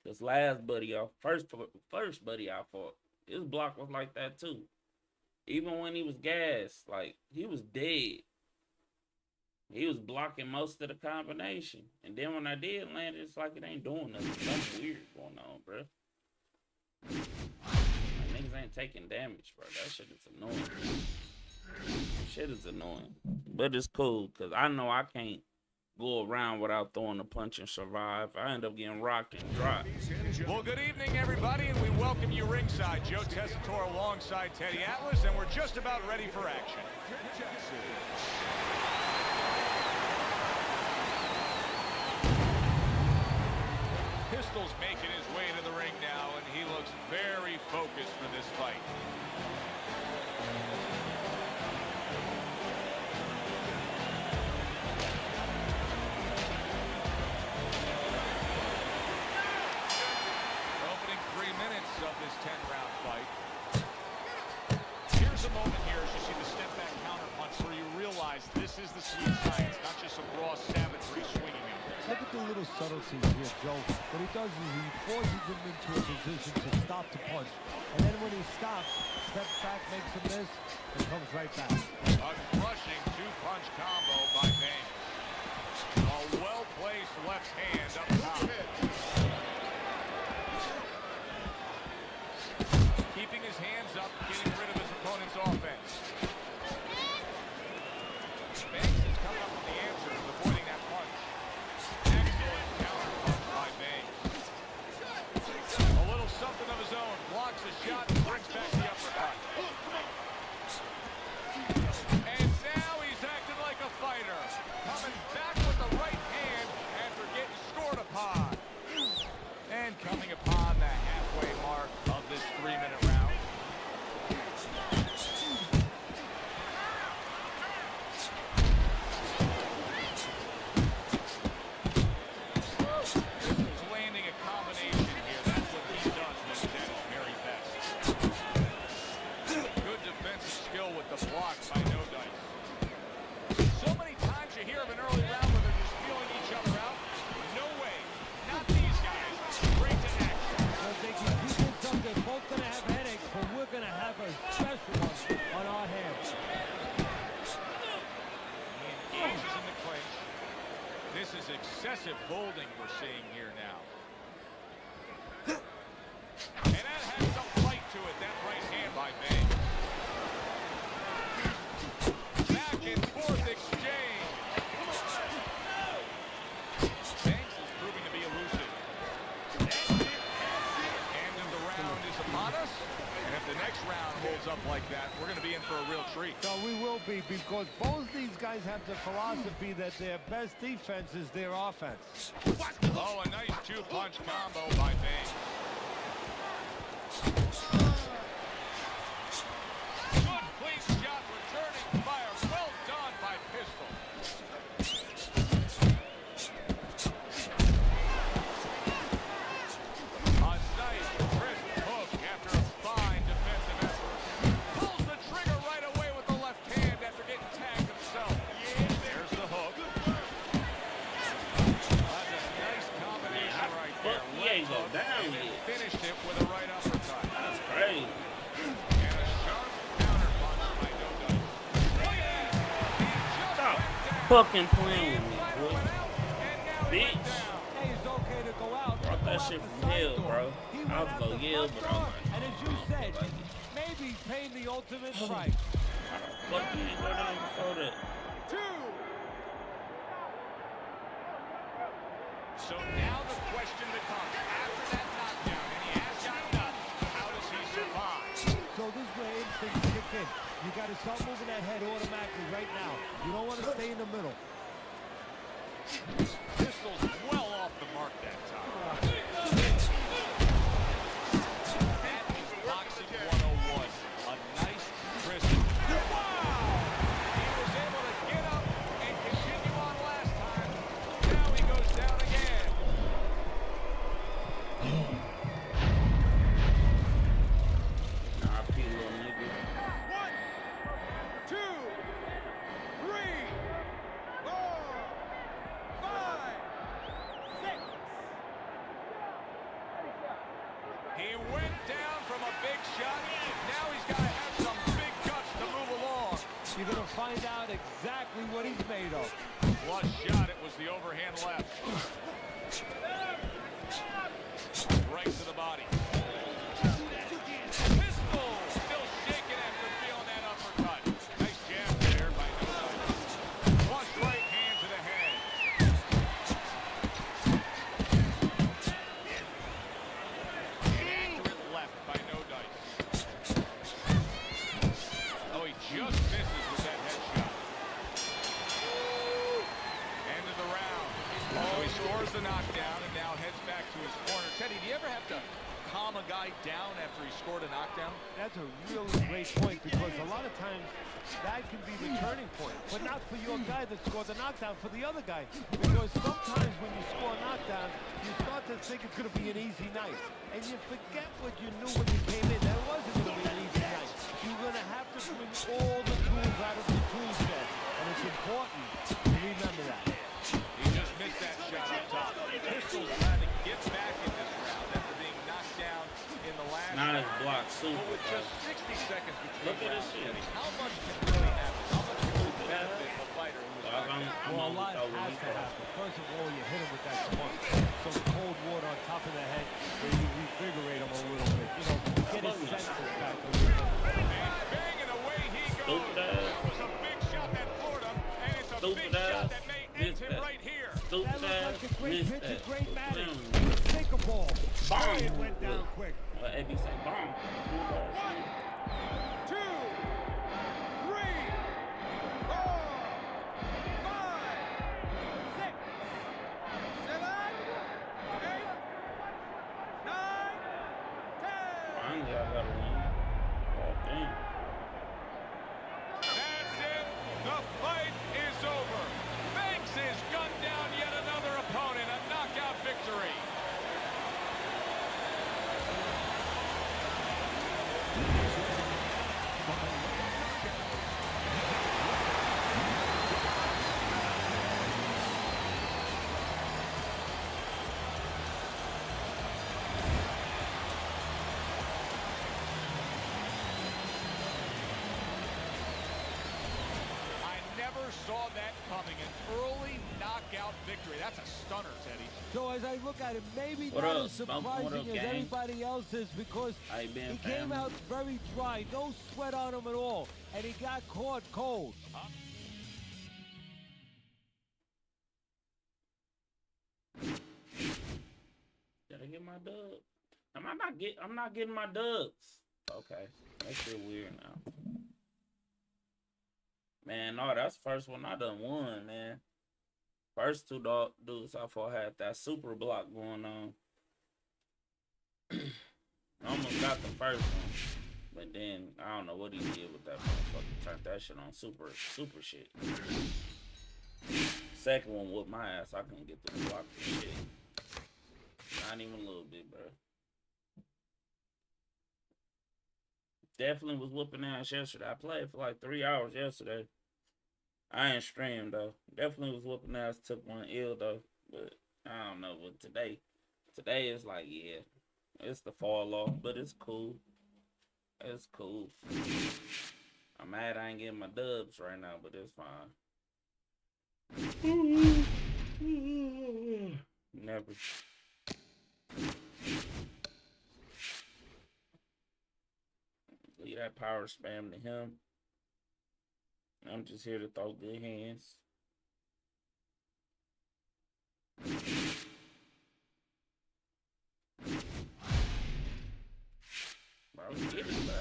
Cause last buddy I first buddy I fought, his block was like that too. Even when he was gassed, like he was dead. He was blocking most of the combination. And then when I did land, it's like it ain't doing nothing. Something weird going on, bro. Like, niggas ain't taking damage, bro. That shit is annoying. Shit is annoying. But it's cool, cause I know I can't go around without throwing a punch and survive. I end up getting rocked and dropped. Well, good evening, everybody, and we welcome you ringside. Joe Tessitore alongside Teddy Atlas, and we're just about ready for action. Pistol's making his way to the ring now, and he looks very focused for this fight. Opening 3 minutes of this 10-round fight. Here's a moment here as you see the step-back counter punch where you realize this is the sweet science, not just some raw savagery swinging it. Look at the little subtleties here, Joe. What he does is he forces him into a position to stop the punch. And then when he stops, steps back, makes a miss, and comes right back. A crushing two-punch combo by Banks. A well-placed left hand up top. Keeping his hands up, getting rid of his opponent's offense. Banks is coming up with the answers, avoiding that punch. Excellent counter punch by Banks. A little something of his own. Blocks a shot and brings back the uppercut. And now he's acting like a fighter. Coming back with the right hand after getting scored upon. round holds up like that, we're going to be in for a real treat. So we will be, because both these guys have the philosophy that their best defense is their offense. Oh, a nice two-punch combo by Bing. Good clean shot, returning fire. Well done by Pistol. A nice crisp hook after a fine defensive effort. Pulls the trigger right away with the left hand after getting tagged himself. There's the hook. That's a nice combination right there. Fuck, he ain't go down And then yet. finished it with a right uppercut. That's crazy. And a sharp counter punch by No Dice. Look at that! He just Stop went down. fucking The playing with me, fighter boy. went out, and now he went Bitch. down. Hey, it's okay to go out. Brought that Go shit out from the side hell, door. bro. He I went was out gonna the yell, front but I'm door. like, And as you said, maybe paying the ultimate price. how the fuck you didn't go down before that? So now the question becomes, after that knockdown, and he has gotten up, how does he survive? So this is where instincts kick in. You got to start moving that head automatically right now. You don't want to stay in the middle. Pistol's well off the mark that time. That is boxing 101. A nice, crisp. Wow! He was able to get up and continue on last time. Now he goes down again. Nah, I pee, little nigga. 1, 2, 3, 4, 5, 6. He went down from a big shot. Now he's got to have some big guts to move along. You're going to find out exactly what he's made of. Flush shot. It was the overhand left. Right to the body. Pistol still shaking after feeling that uppercut. Nice jab there by No Dice. Flush right hand to the head. Accurate left by No Dice. Oh, he just misses with that headshot. End of the round. So he scores the knockdown and now heads back to his corner. Teddy, do you ever have to calm a guy down after he scored a knockdown? That's a really great point, because a lot of times that can be the turning point, but not for your guy that scored the knockdown, for the other guy. Because sometimes when you score a knockdown, you start to think it's going to be an easy night, and you forget what you knew when you came in. That it wasn't going to be an easy night. You're going to have to bring all the tools out of the tool shed, and it's important to remember that. He just missed that shot up top. Pistol's trying to get back in this round after being knocked down in the last Now round. it's blocked But super, with bro. just 60 seconds between Look at this rounds, shit. Teddy, how much can really happen? How much can really benefit a fighter who was Dog, knocked I'm down? Well, a only lot throwing has these to guys. happen. First of all, you hit him with that sponge. Some cold water on top of the head where you revigorate him a little bit. You know, get his senses back a little bit. And bang, and away he goes. Stupid ass. That was a big shot that floored him, and it's a Stupid big shot ass. that may end Missed him that. right here. Stupid That looked ass. like a great Missed pitch, that. a great batting. Damn. He would take a ball. Bomb. Boy, it went down quick. AB say bomb. 2, 3, 4, 5, 6, 7, 8, 9, 10. Finally, I gotta win. God damn. That's it. The fight is over. Banks has gunned down yet another opponent. A knockout victory. I never saw that coming. An early knockout victory. That's a stunner, Teddy. So as I look at it, maybe What not up, as Smoke? What surprising up, as gang? everybody else's, because How you been, he came fam? out very dry, no sweat on him at all, and he got caught cold. Did I get my dub? I'm not getting my dubs. Okay. That shit weird now. Man, no, that's the first one I done won, man. First two dudes I fought had that super block going on. I almost got the first one. But then, I don't know what he did with that motherfucker. Turned that shit on super shit. Second one whooped my ass. I couldn't get through the block for shit. Not even a little bit, bro. Definitely was whooping ass yesterday. I played for like 3 hours yesterday. I ain't streamed though. Definitely was whooping ass. Took one ill though. But I don't know. But today is like, yeah. It's the fall off. But it's cool. It's cool. I'm mad I ain't getting my dubs right now. But it's fine. Never. Leave that power spam to him. I'm just here to throw good hands. Bro, get it, bro.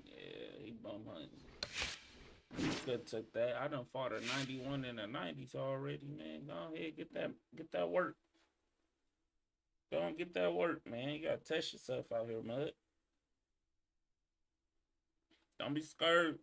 Yeah, he bum hunting. Could took that. I done fought a 91 in the 90s already, man. Go ahead, get that work. Go and get that work, man. You gotta test yourself out here, mud. Don't be scared.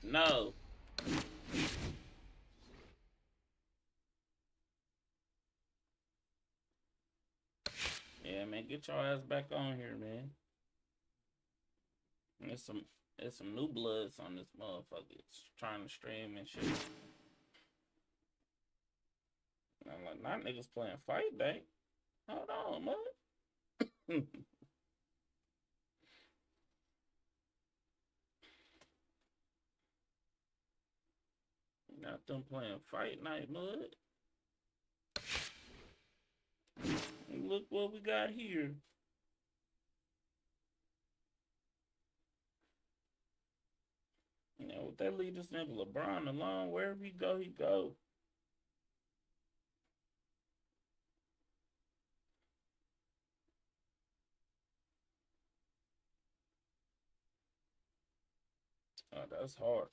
No. Yeah, man, get your ass back on here, man. There's some new bloods on this motherfucker. It's trying to stream and shit. I'm like, not niggas playing Fight Day. Hold on, mud. Not them playing Fight Night, mud. And look what we got here. You know, with that lead this nigga LeBron alone, wherever he go, he go. Oh, that's hard.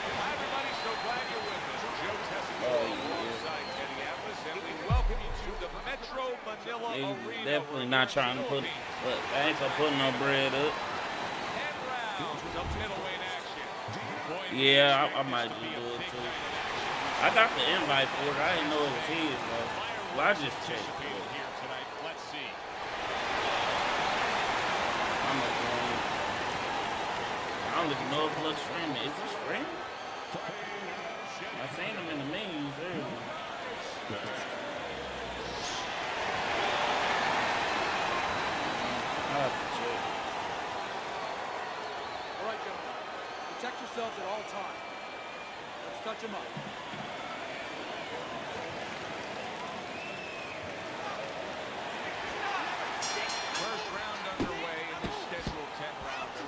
Hi, everybody. So glad you're with us. Joe Tessitore alongside Teddy Atlas, and we welcome you to the Metro Manila Niggas Arena. definitely not trying to put, but I ain't gonna put no bread up. 10 rounds. Yeah, I might just do it too. I got the invite for it. I didn't know it was his though. Well, I just checked. Let's see. I'm not going. I don't even know if it looks streaming. Is it streaming? I seen them in the menus earlier. I'll have to check. All right, gentlemen. Protect yourselves at all times. Let's touch them up. First round underway in this scheduled 10-rounder.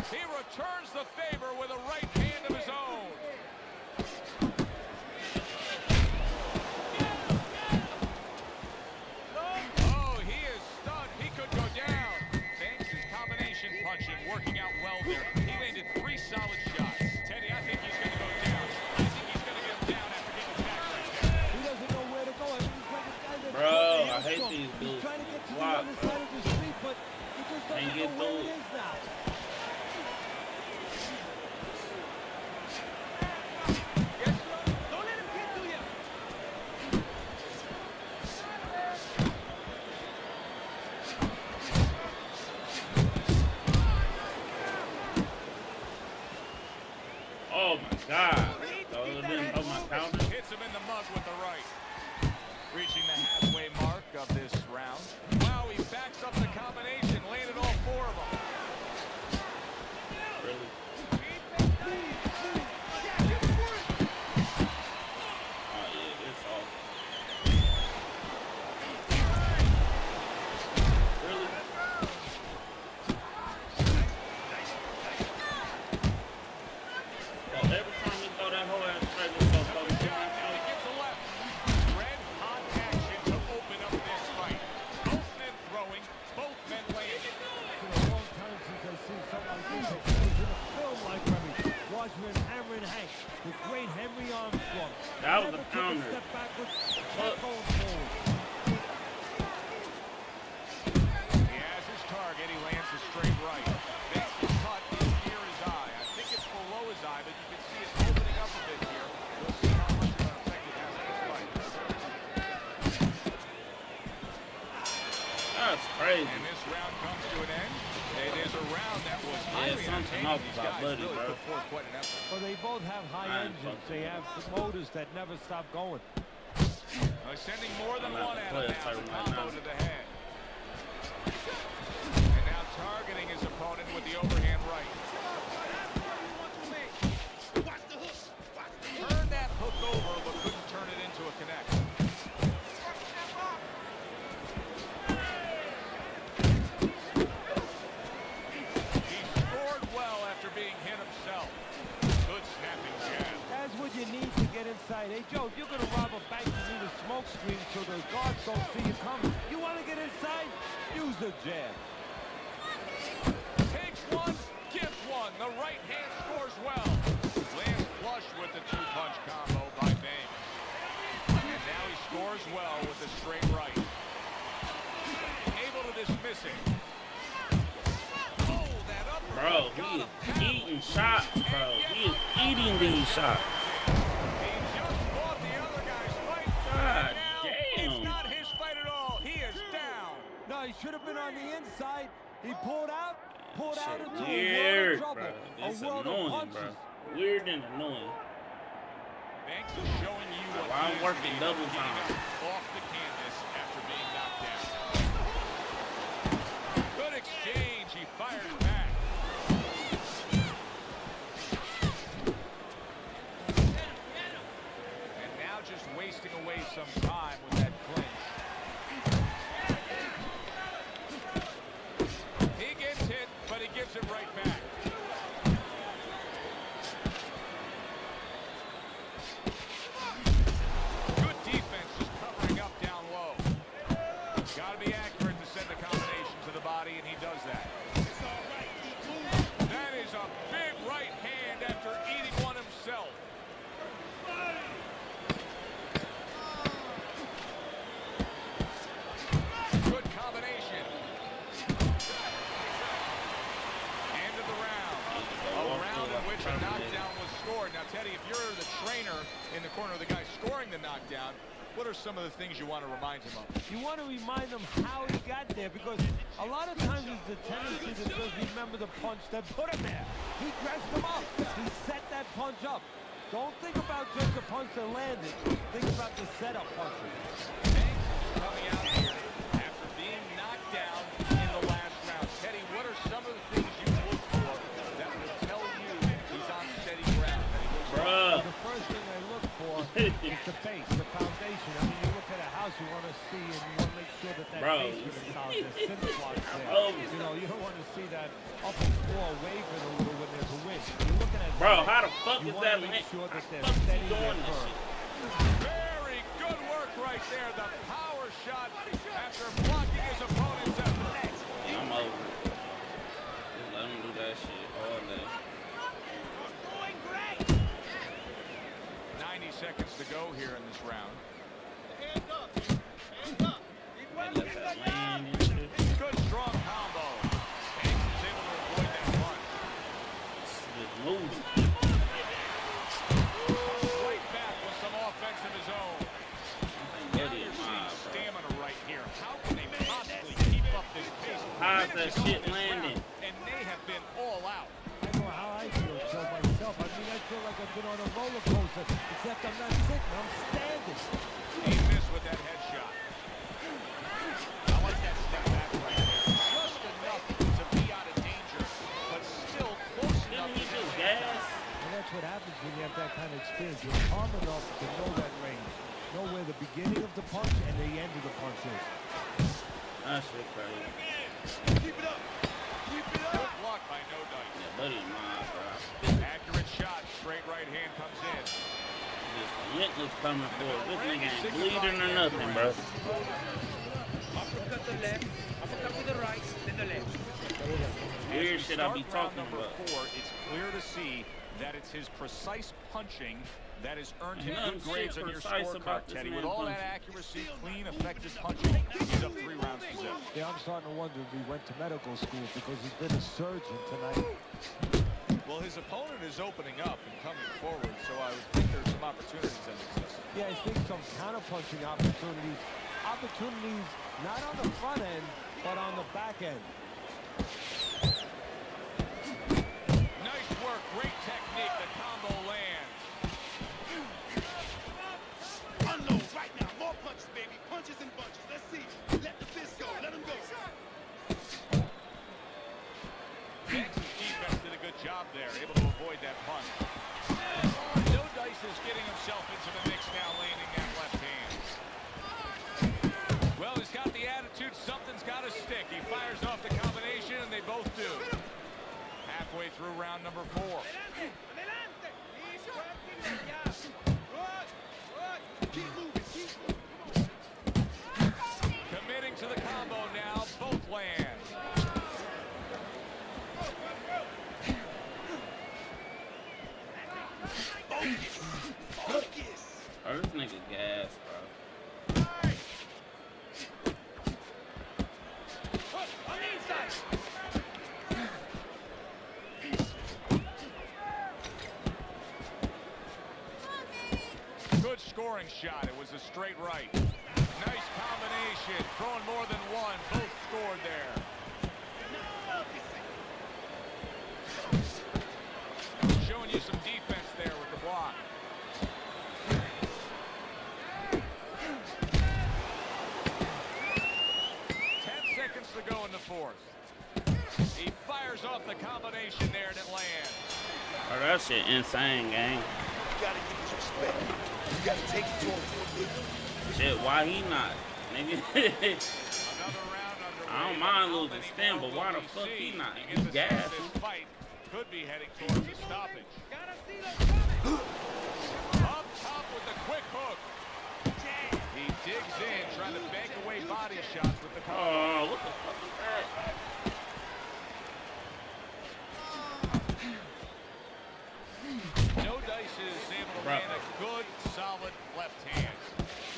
He returns the favor with a right hand of his own. Oh, he is stunned. He could go down. Banks' combination punching working out well there. He landed 3 solid shots. Teddy, I think he's going to go down. I think he's going to get him down after getting attacked right there. He doesn't know where to go. I mean, he's like a guy that's Bro, I hate these He's dudes. trying to get to the Block, other bro. side of the street, but he just Can't doesn't get know where through it it. is now. Don't let him get to you. Oh my God. So it didn't know my counter. Hits him in the mug with the right. Reaching the halfway mark of this round. Wow, he backs up the combination, landed all 4 of them. Really? Oh yeah, it's all. Really? Oh, every time you throw that whole ass straight, it's so close. He gives a left. Red hot action to open up this fight. Both men throwing, both men landing. It's been a long time since I've seen something like this. It was in a film like Remy. Watchman, Hammer, and Hank. The great Henry Armstrong. That was Never a took counter. step backwards, Look. kept going forward. He has his target. He lands a straight right. Banks is cut is near his eye. I think it's below his eye, but you can see it opening up a bit here. We'll see how much of an effect it has on this fight. That's crazy. And this round comes to an end. It is a round that was Yeah, highly something entertaining. off These about guys Buddy, really bro. put forth quite an effort. Well, they both have high I ain't engines. fucking They with have the motors that never stop going. Sending more than I'm one not at gonna him play now. it The right combo now. to the head. And now targeting his opponent with the overhand right. Turned that hook over, but couldn't turn it into a connect. He scored well after being hit himself. Good snapping jab. That's what you need to get inside. Hey, Joe, if you're going to rob a bank, you need a smoke screen so the guards don't see you coming. You want to get inside? Use the jab. Takes one, gives one. The right hand scores well. Lands flush with the 2-punch combo by Banks. And now he scores well with the straight right. Able to dismiss it. Oh, that uppercut Bro, got he him is down. eating shots, bro. He is eating these shots. He just fought the other guy's fight. God And now damn. it's not his fight at all. He is down. No, he should have been on the inside. He pulled out Shit into weird, a world of bro. trouble. It's A world of annoying, punches. bro. Weird and annoying. Banks is showing you what Well, I'm it is to working be double getting time. off the canvas after being knocked down. Good exchange. He fires back. And now just wasting away some time with that clinch. He gets hit, but he gives it right back. Good defense just covering up down low. Got to be accurate to send the combination to the body, and he does that. That is a big right hand after eating one himself. Good combination. End of the round. A round what are some of the things you want to remind him of? You want to remind him how he got there, because a lot of times it's the tendency to just remember the punch that put him there. He dressed him up. He set that punch up. Don't think about just the punch that landed. Think about the setup punches. Banks coming out here after being knocked down in the last round. Teddy, what are some of the things you look for that will tell you he's on steady ground? Bruh. The first thing I look for is the base, the foundation. I mean, you look at a house, you want to see, and you want to make sure that Bro. basement is solid, the cinder blocks there. Oh. You know, you don't want to see that upper floor wavering a little when there's a wind. You're looking at Bro, how the fuck you is want that to make sure that they're fuck is he steady doing there this first. shit? Very good work right there. The power shot after blocking his opponent's effort. I'm over it. Just let him do that shit all day. 90 seconds to go here in this round. They let that land and shit. Good strong combo. Banks is able to avoid that punch. Just moving. Comes right back with some offense of his own. Get Now it, you're ma, seeing bro. stamina right here. How can they possibly keep up this pace? How's that Minutes ago shit in this landing? round, and they have been all out. I know how I feel, so myself. I mean, I feel like I've been on a roller coaster, except I'm not sitting, I'm standing. He missed with that headshot. I like that step back right there. Just enough to be out of danger, but still close enough Didn't he to just get gas? And that's what happens when you have that kind of experience. You're calm enough to know that range. Know where the beginning of the punch and the end of the punch is. That shit crazy. Good block by No Dice. Yeah, buddy, mine, bro. Accurate shot, straight right hand comes in. This Yentler's coming for it. This nigga ain't bleeding or nothing, bro. Uppercut the left, uppercut with the right, then the left. Weird shit I be Start round talking number about. 4, it's clear to see that it's his precise punching that has earned him Ain't good nothing grades shit on your precise scorecard, about this Teddy. man With all that punching. accuracy, clean, effective punching, he's up 3 rounds to 0. Yeah, I'm starting to wonder if he went to medical school because he's been a surgeon tonight. Well, his opponent is opening up and coming forward, so I would think there's some opportunities that exist. Yeah, I think some counter-punching opportunities. Opportunities not on the front end, but on the back end. Nice work, great technique, the combo lands. Unload right now. More punches, baby. Punches and bunches. Let's see. Let the fist go. Let him go. Banks' defense did a good job there, able to avoid that punch. No Dice is getting himself into the mix now, landing that left hand. Well, he's got the attitude, something's got to stick. He fires off the combination, and they both do. Halfway through round number 4. Adelante. He's working the job. Good. Good. Keep moving. Keep moving. Committing to the combo now, both land. Focus. Focus. Oh, this nigga gas, bro. On the inside. Good scoring shot. It was a straight right. Nice combination. Throwing more than one. Both scored there. Showing you some defense there with the block. 10 seconds to go in the 4th. He fires off the combination there and it lands. Oh, that shit insane, gang. You gotta give it respect. You gotta take it to him. Shit, why he not? Nigga. Another round underway. I don't mind How losing many Stan, more but why will the we fuck see he not? to He get the start of gassing. this fight could be heading towards a stoppage. Gotta see those coming. Up top with the quick hook. He digs in, trying to bank away body shots with the combo. Oh, what the fuck is that? No Dice is able to Bro. land a good, solid left hand.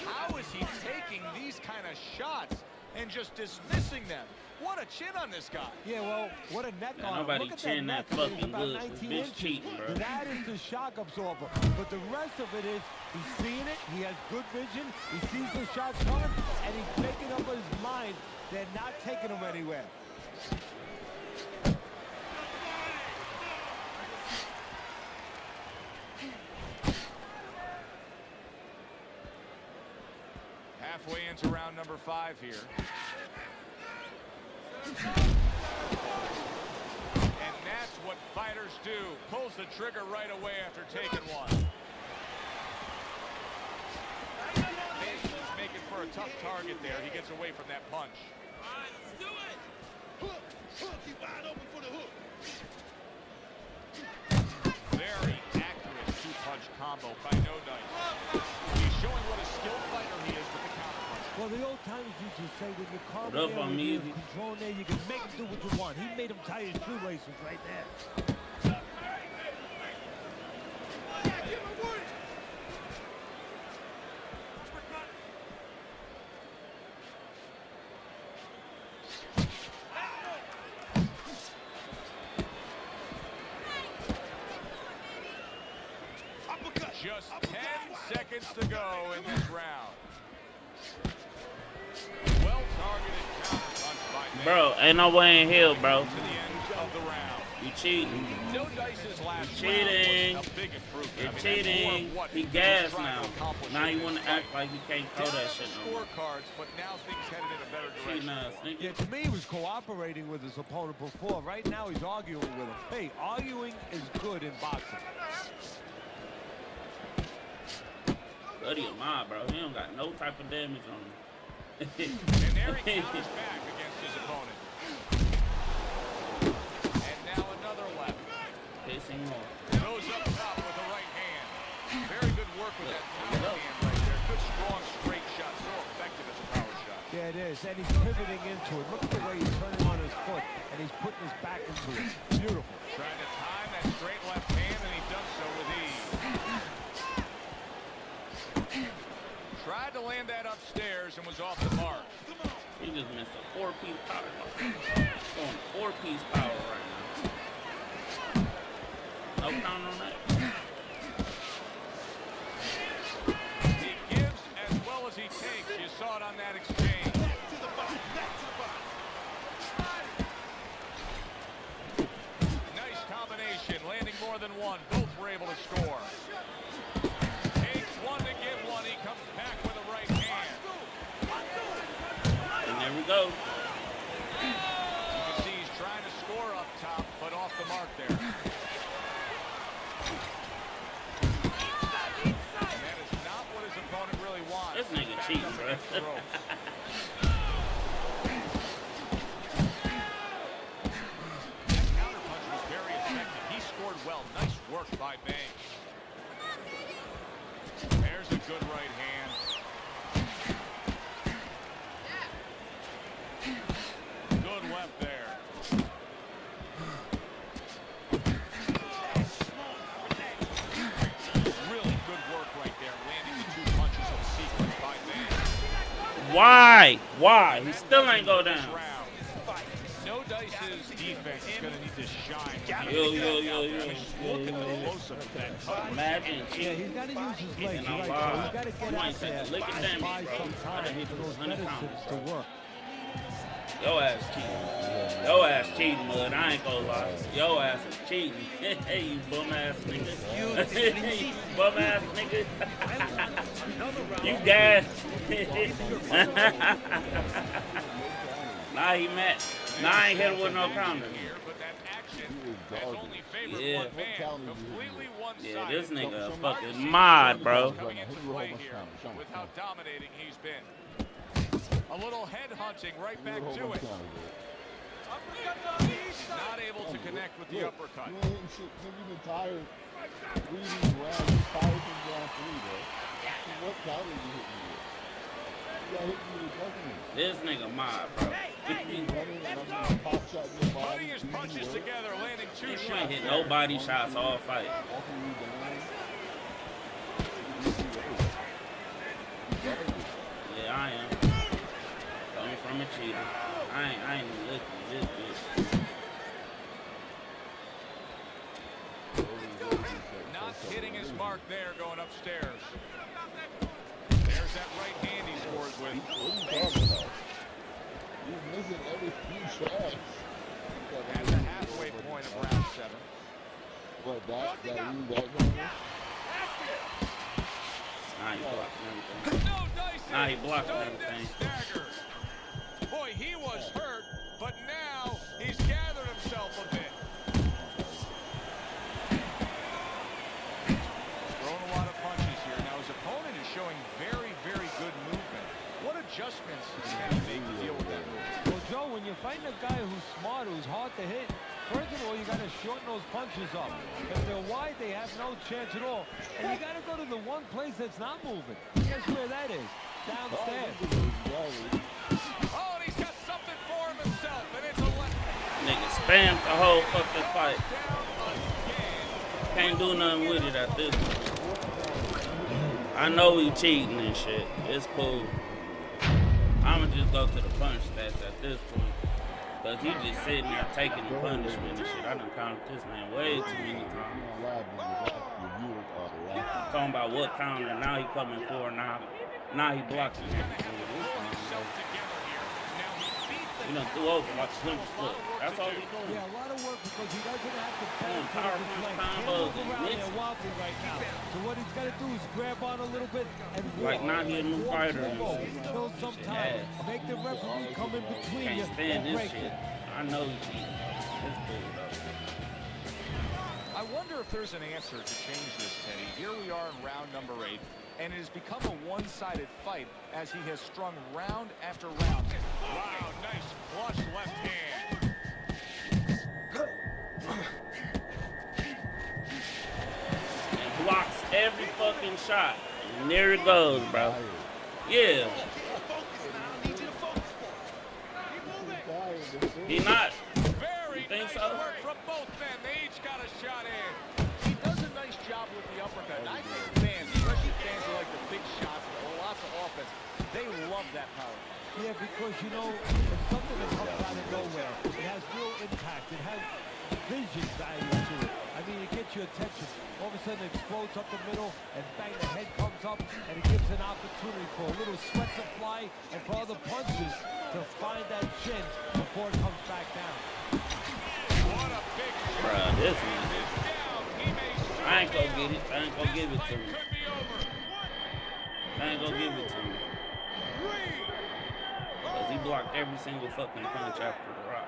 How is he taking these kind of shots and just dismissing them. What a chin on this guy. Yeah, well, what a neck Man, on him. nobody Look at chin that neck. I mean, it's fucking about good. 19 This bitch inches. cheating, bro. That is the shock absorber. But the rest of it is he's seeing it. He has good vision. He sees the shots coming, and he's making up in his mind they're not taking him anywhere. Halfway into round number 5 here. And that's what fighters do. Pulls the trigger right away after taking one. Mason is making for a tough target there. He gets away from that punch. All right, let's do it. Hook, hook, he wide open for the hook. Very accurate two-punch combo by No Dice. He's showing what a skilled fighter he is with the counterpunch. Well, the old timers used to say when you're calm What up, there, when Amazing? you're in control there, you can make him do what you want. He made him tie his shoelaces right there. Yeah, give him a word. Uppercut. Just 10 seconds to go in this round. Well-targeted counterpunch by Mason. Bro, ain't no way in hell, bro. To the end of the round. You cheating. No Dice's last cheating. round was a big improvement. You're I mean, that's more cheating. of what He was gassed trying now. to accomplish Now in you this want to fight. act like you can't throw Down that on shit the no more. scorecards, but now things headed in a better Cheating direction. ass nigga. Yeah, to me, he was cooperating with his opponent before. Right now, he's arguing with him. Hey, arguing is good in boxing. Buddy of mine, bro. He don't got no type of damage on him. And there he counters back against his opponent. And now another left. Pissing more. Goes up top with the right hand. Very good work with that left hand right there. Good, strong, straight shot. So effective as a power shot. Yeah, it is. And he's pivoting into it. Look at the way he's turning on his foot, and he's putting his back into it. Beautiful. Trying to time that straight left hand, and he does so with ease. Tried to land that upstairs and was off the mark. He just missed a 4-piece power. Going 4-piece power right now. No count on that. He gives as well as he takes. You saw it on that exchange. Back to the body, back to the body. Nice combination, landing more than one. Both were able to score. Takes one to get one. He comes back with a right hand. And there we go. You can see he's trying to score up top, but off the mark there. And that is not what his opponent really wants. This nigga Back cheating, up bro. against the ropes. That counterpunch was very effective. He scored well. Nice work by Bang. There's a good right hand. Good left there. Really good work right there, landing the 2 punches in sequence by Bang. Why? Why? He still ain't go down. No Dice's defense is going to need to shine. Yo. Look at the close-up of that cut. Imagine Yeah, cheating. he's got to use his legs, And I'm right? So wild. he's got to get You might out take there a lick of and damage, buy bro. some I'd time have hit for you those 100 medicines pounds, to bro. work. Yo ass cheating. Yo ass cheating, bud. I ain't gonna lie. Yo ass is cheating. Hey, you bum ass nigga. You bum ass nigga. You gas. Nah, he mad. Nah, I ain't hit him with no counter. Here, but that action has only favored Yeah. one man. Completely one-sided. Yeah, this nigga a So fucking Marcus mod, bro. coming into play here with how dominating he's been. A little head hunting right back to it. Not able to connect with the uppercut. You ain't hitting shit. Nigga, you been tired. 3 of these rounds. You tired from round 3, bro. What counter you hitting me with? You got hit me with nothing. This nigga mod, bro. You running and I'm gonna pop shot in your body. Putting his punches together, landing 2 You shots. ain't hit no body shots all fight. Walking you down. Yeah, I am. Coming from a cheater. I ain't even listening to this bitch. Not hitting his mark there going upstairs. There's that right hand he scores with. What are you talking about? He's missing every few shots. At the halfway point of round 7. What, that number? Nah, he blocking everything. No dice. Nah, he blocking everything. Stagger. Boy, he was hurt, but now he's gathered himself a bit. Throwing a lot of punches here. Now his opponent is showing very, very good movement. What adjustments can he make to deal with that? Well, Joe, when you're fighting a guy who's smart, who's hard to hit, first of all, you got to shorten those punches up. If they're wide, they have no chance at all. And you got to go to the one place that's not moving. Guess where that is? Downstairs. Oh, and he's got something for him himself, and it's a left. Nigga spammed the whole fucking fight. Down again. Can't do nothing with it at this point. I know he cheating and shit. It's cool. I'ma just go to the punch stats at this point. Cause he just sitting there taking the punishment and shit. I done counted this man way too many times. Talking about what counter, now he coming for, now he blocking everything. You know, threw over like a slim split. That's all he doing. Yeah, a lot of work because he doesn't have to bend Power his punch leg. combos Can't move and around mix. there wobbly right now. So what he's got to do is grab on a little bit and Like now he a new walk fighter slow. and shit. Build some time. Make the referee come in between you Can't stand and this break shit. it. I know he cheating. It's cool though. I wonder if there's an answer to change this, Teddy. Here we are in round number 8, and it has become a one-sided fight as he has strung round after round. Wow, nice flush left hand. And blocks every fucking shot. And there it goes, bro. Yeah. He not. Very think nice so? work from both men. They each got a shot in. He does a nice job with the uppercut. And I think fans, especially fans who like the big shots, lots of offense, they love that power. Yeah, because, you know, it's something that comes out of nowhere. It has real impact. It has vision value to it. I mean, it gets your attention. All of a sudden, it explodes up the middle, and bang, the head comes up, and it gives an opportunity for a little sweat to fly and for other punches to find that chin before it comes back down. What a big shot. Bruh, this one. Is down. He may I ain't gonna get it. I ain't gonna give it to fight him. could be over. I ain't gonna give it to him. Cause he blocked every single fucking punch after the rock.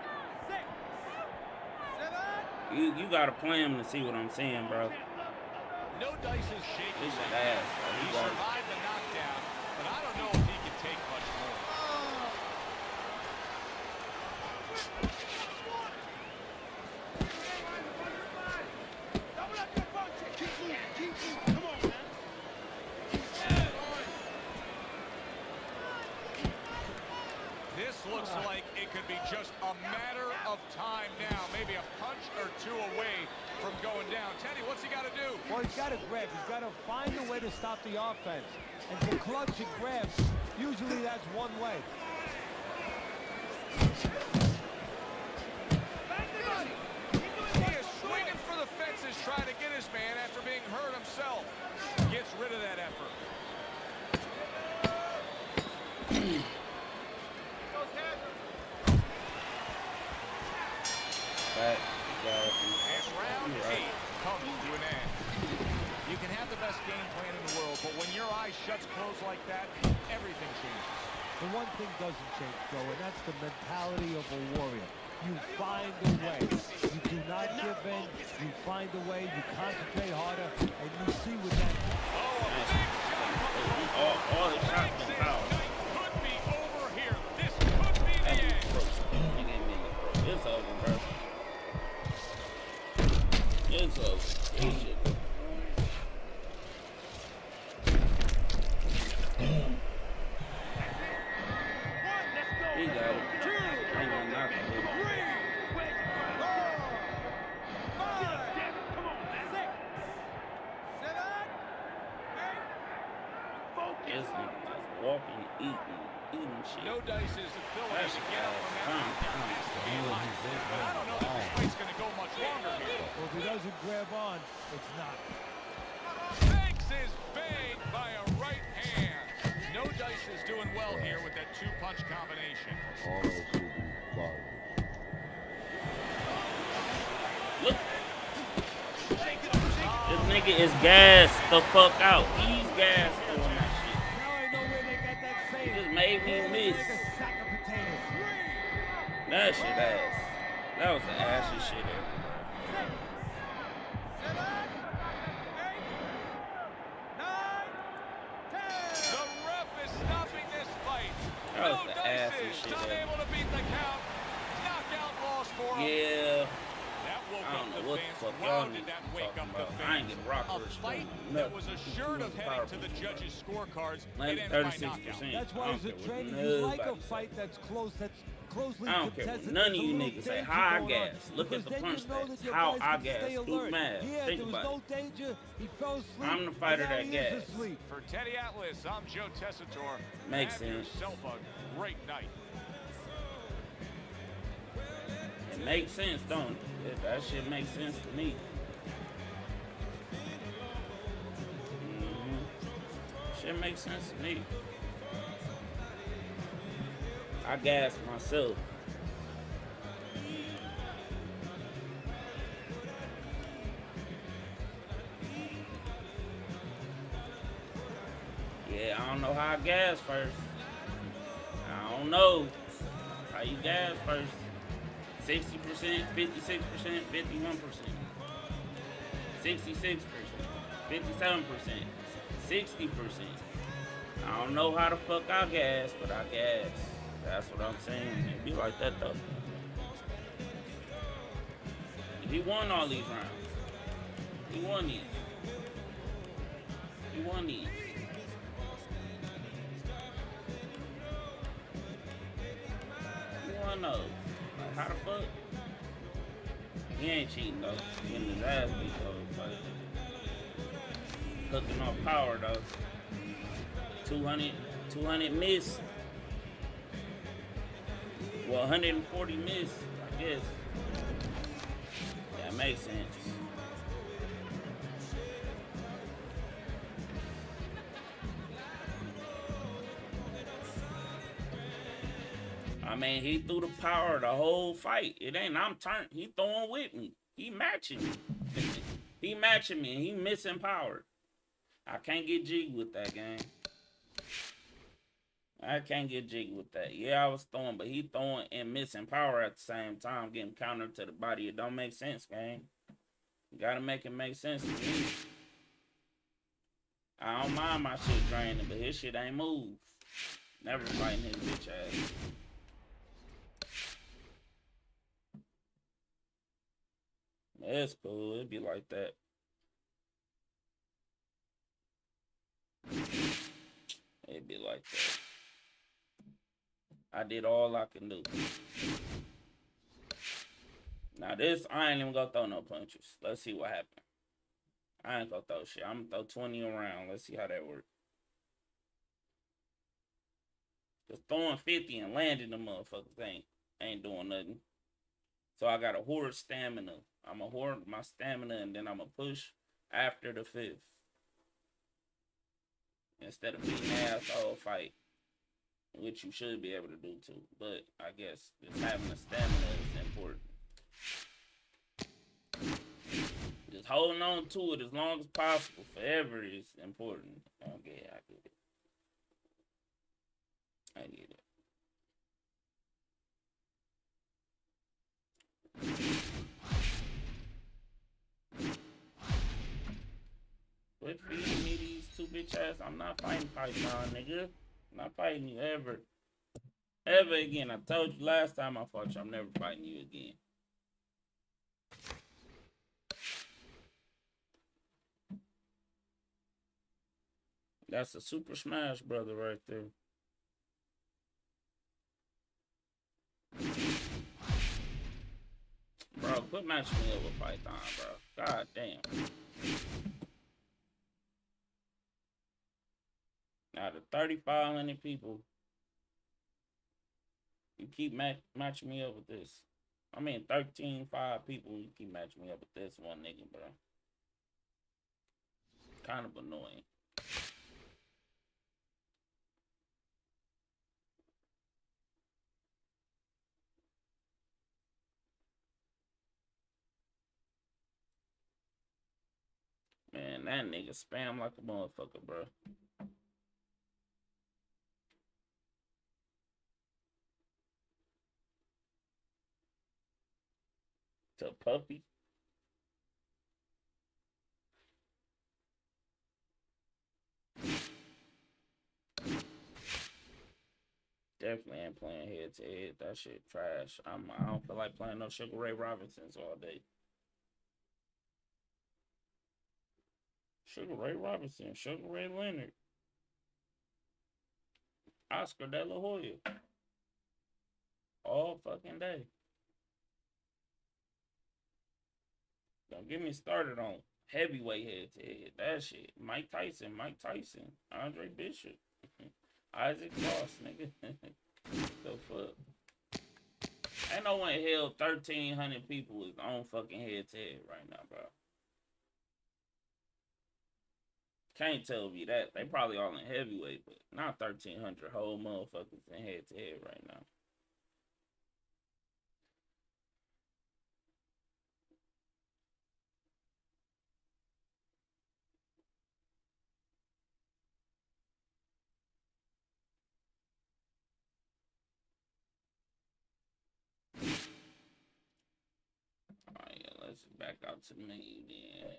You gotta play him to see what I'm saying, bro. No dice is shaking. This shit ass, bro. He He got it. survived the knockdown, but I don't know if he can take much more. Double up your punches. Keep moving. Come on, man. This looks like it could be just a matter of time now. Maybe a punch or two away from going down. Teddy, what's he got to do? Well, he's got to grab. He's got to find a way to stop the offense. And to clutch and grab, usually that's one way. He is swinging for the fences, trying to get his man after being hurt himself. Gets rid of that effort. And round 8 comes to an end. You can have the best game plan in the world, but when your eyes shuts closed like that, everything changes. The one thing doesn't change, though, and that's the mentality of a warrior. You find a way. You do not give in. You find a way. You concentrate harder, and you see with that. Oh, a big shot. All the shots been foul. Could be over here. This could be the end. It's over, bro. It's over. This shit. He got it. Ain't no knocking him. This nigga just walking, eating shit. No dice is the ability That's to get up from that doesn't grab on, it's not. Banks is banged by a right hand. No Dice is doing well here with that two-punch combination. All that should be garbage. Look. This nigga is gassed the fuck out. He's gassed doing that shit. Now I know where they got that He saying. just made me miss. Like a sack of potatoes. That shit ass. That was the assy shit ever. The ref is stopping this fight. That was No the assy Dices shit unable ever. to beat the count. Knockout loss for him. Yeah. That woke I up don't the know what the fans. fuck Wow, y'all did niggas that be wake talking up the about. fans? I ain't get rock A push fight done. that was assured of Nothing. heading to the judges' scorecards. It Landed ends by 36%. knockout. That's why I as a don't care trainer, what you like a nobody fight say. that's close, that's closely I don't care what contested. none of There's a you little niggas say. danger How I going on, gas. Look because at the then punch you know stats. that your How guys I can gas. stay Do alert. math. Yeah, Think there was about no it. danger. He fell asleep. I'm the fighter and now that he is gas. asleep. For Teddy Atlas, I'm Joe Tessitore. Makes Have sense. yourself a great night. It makes sense, don't it? That shit makes sense to me. Shit makes sense to me. I gas myself. Yeah, I don't know how I gas first. I don't know how you gas first. 60%, 56%, 51%, 66%, 57%, 60%. I don't know how the fuck I gas, but I gas. That's what I'm saying. It be like that though. He won all these rounds. He won these. He won these. He won those. Like, how the fuck? He ain't cheating though. He getting his ass beat though. Like, hooking off power though. 200 miss. Well, 140 miss, I guess. That makes sense. I mean, he threw the power the whole fight. It ain't I'm turning. He throwing with me. He matching me. He matching me, and he missing power. I can't get jiggy with that game. I can't get jiggy with that. Yeah, I was throwing, but he throwing and missing power at the same time, getting countered to the body. It don't make sense, gang. You gotta make it make sense to me. I don't mind my shit draining, but his shit ain't move. Never fighting his bitch ass. It's cool. It'd be like that. It'd be like that. I did all I can do. Now this, I ain't even gonna throw no punches. Let's see what happens. I ain't gonna throw shit. I'm gonna throw 20 around. Let's see how that works. Cause throwing 50 and landing the motherfuckers ain't doing nothing. So I gotta hoard stamina. I'm gonna hoard my stamina and then I'm gonna push after the fifth. Instead of beating ass the whole fight. Which you should be able to do too. But I guess just having the stamina is important. Just holding on to it as long as possible forever is important. Okay, I get it. I get it. Quit feeding me these two bitch ass. I'm not fighting Python, nigga. I'm not fighting you ever. Ever again. I told you last time I fought you, I'm never fighting you again. That's a Super Smash Brother right there. Bro, quit matching me up with Python, bro. God damn. Out of 3,500 people, you keep matching me up with this. I mean, 13-5 people. You can match me up with this one nigga, bro. Kind of annoying. Man, that nigga spam like a motherfucker, bro. To Puppy. Definitely ain't playing head to head. That shit trash. I don't feel like playing no Sugar Ray Robinsons all day. Sugar Ray Robinson, Sugar Ray Leonard, Oscar De La Hoya. All fucking day. Don't get me started on heavyweight head to head. That shit. Mike Tyson, Andre Bishop, Isaac Ross, nigga. The fuck? Ain't no one held 1,300 people is on fucking head to head right now, bro. Can't tell me that. They probably all in heavyweight, but not 1,300 whole motherfuckers in head to head right now. Alright, yeah, let's back out to the menu then.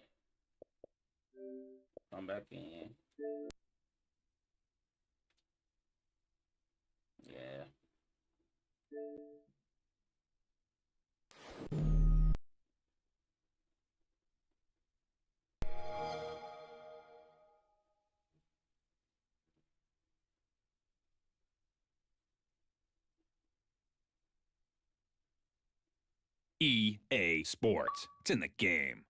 Come back in. Yeah. EA Sports. It's in the game.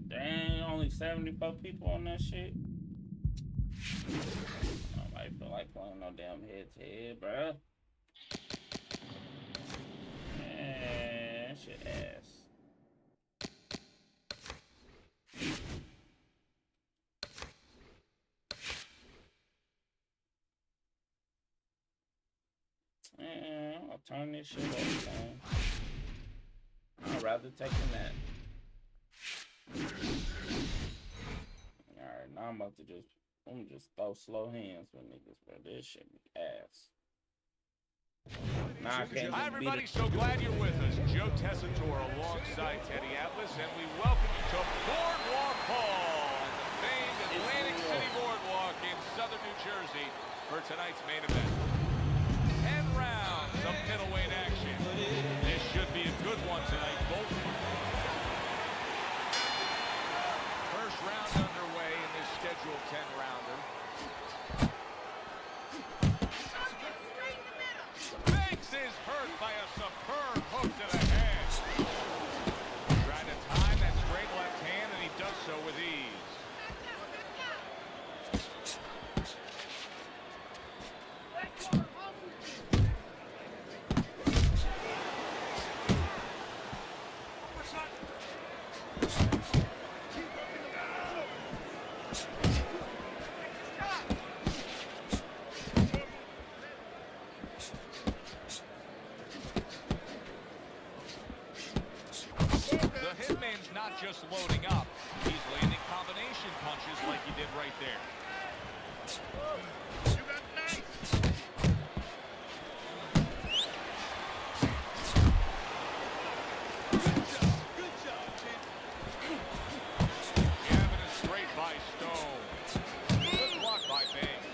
Dang, only 74 people on that shit. I might feel like playing no damn head to head, bruh. Man, that shit ass. Man, I'll turn this shit off, man. I'd rather take a nap. Alright, now I'm gonna just throw slow hands with niggas, bro. This shit be ass. Nah, I can't Hi, just beat everybody. it. So glad you're with us. Joe Tessitore alongside Teddy Atlas, and we welcome you to Boardwalk Hall, the famed Atlantic City Boardwalk in southern New Jersey for tonight's main event. 10 rounds of middleweight action. This should be a good one tonight, folks. First round underway in this scheduled 10-rounder. Banks is hurt by a superb hook to the head. Trying to time that straight left hand, and he does so with ease. The Hitman's not just loading up, he's landing combination punches like he did right there. You got nice. Good job, champ. Gavin is straight by Stone. Good block by Banks.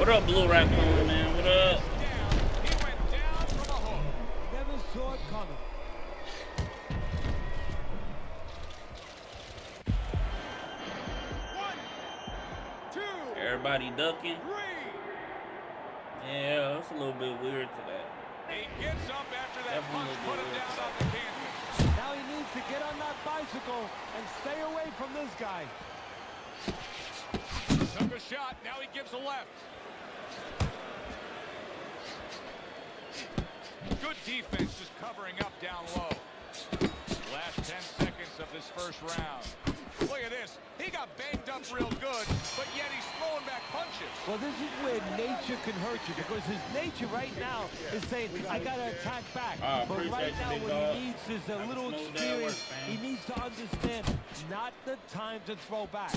What up, Blue Raccoon, man? What up? He went down from a hook. Never saw it coming. One, two, Everybody ducking. three. Yeah, that's a little bit weird to that. He gets up after that punch, Definitely put him good. down on the canvas. Now he needs to get on that bicycle and stay away from this guy. Took a shot, now he gives a left. Good defense, just covering up down low. Last 10 seconds of this first round. Look at this. He got banged up real good, but yet he's throwing back punches. Well, this is where nature can hurt you, because his nature right now is saying, I got to attack back. But right appreciate now you, big what dog. he needs is a little Smooth that experience. work, man. He needs to understand not the time to throw back.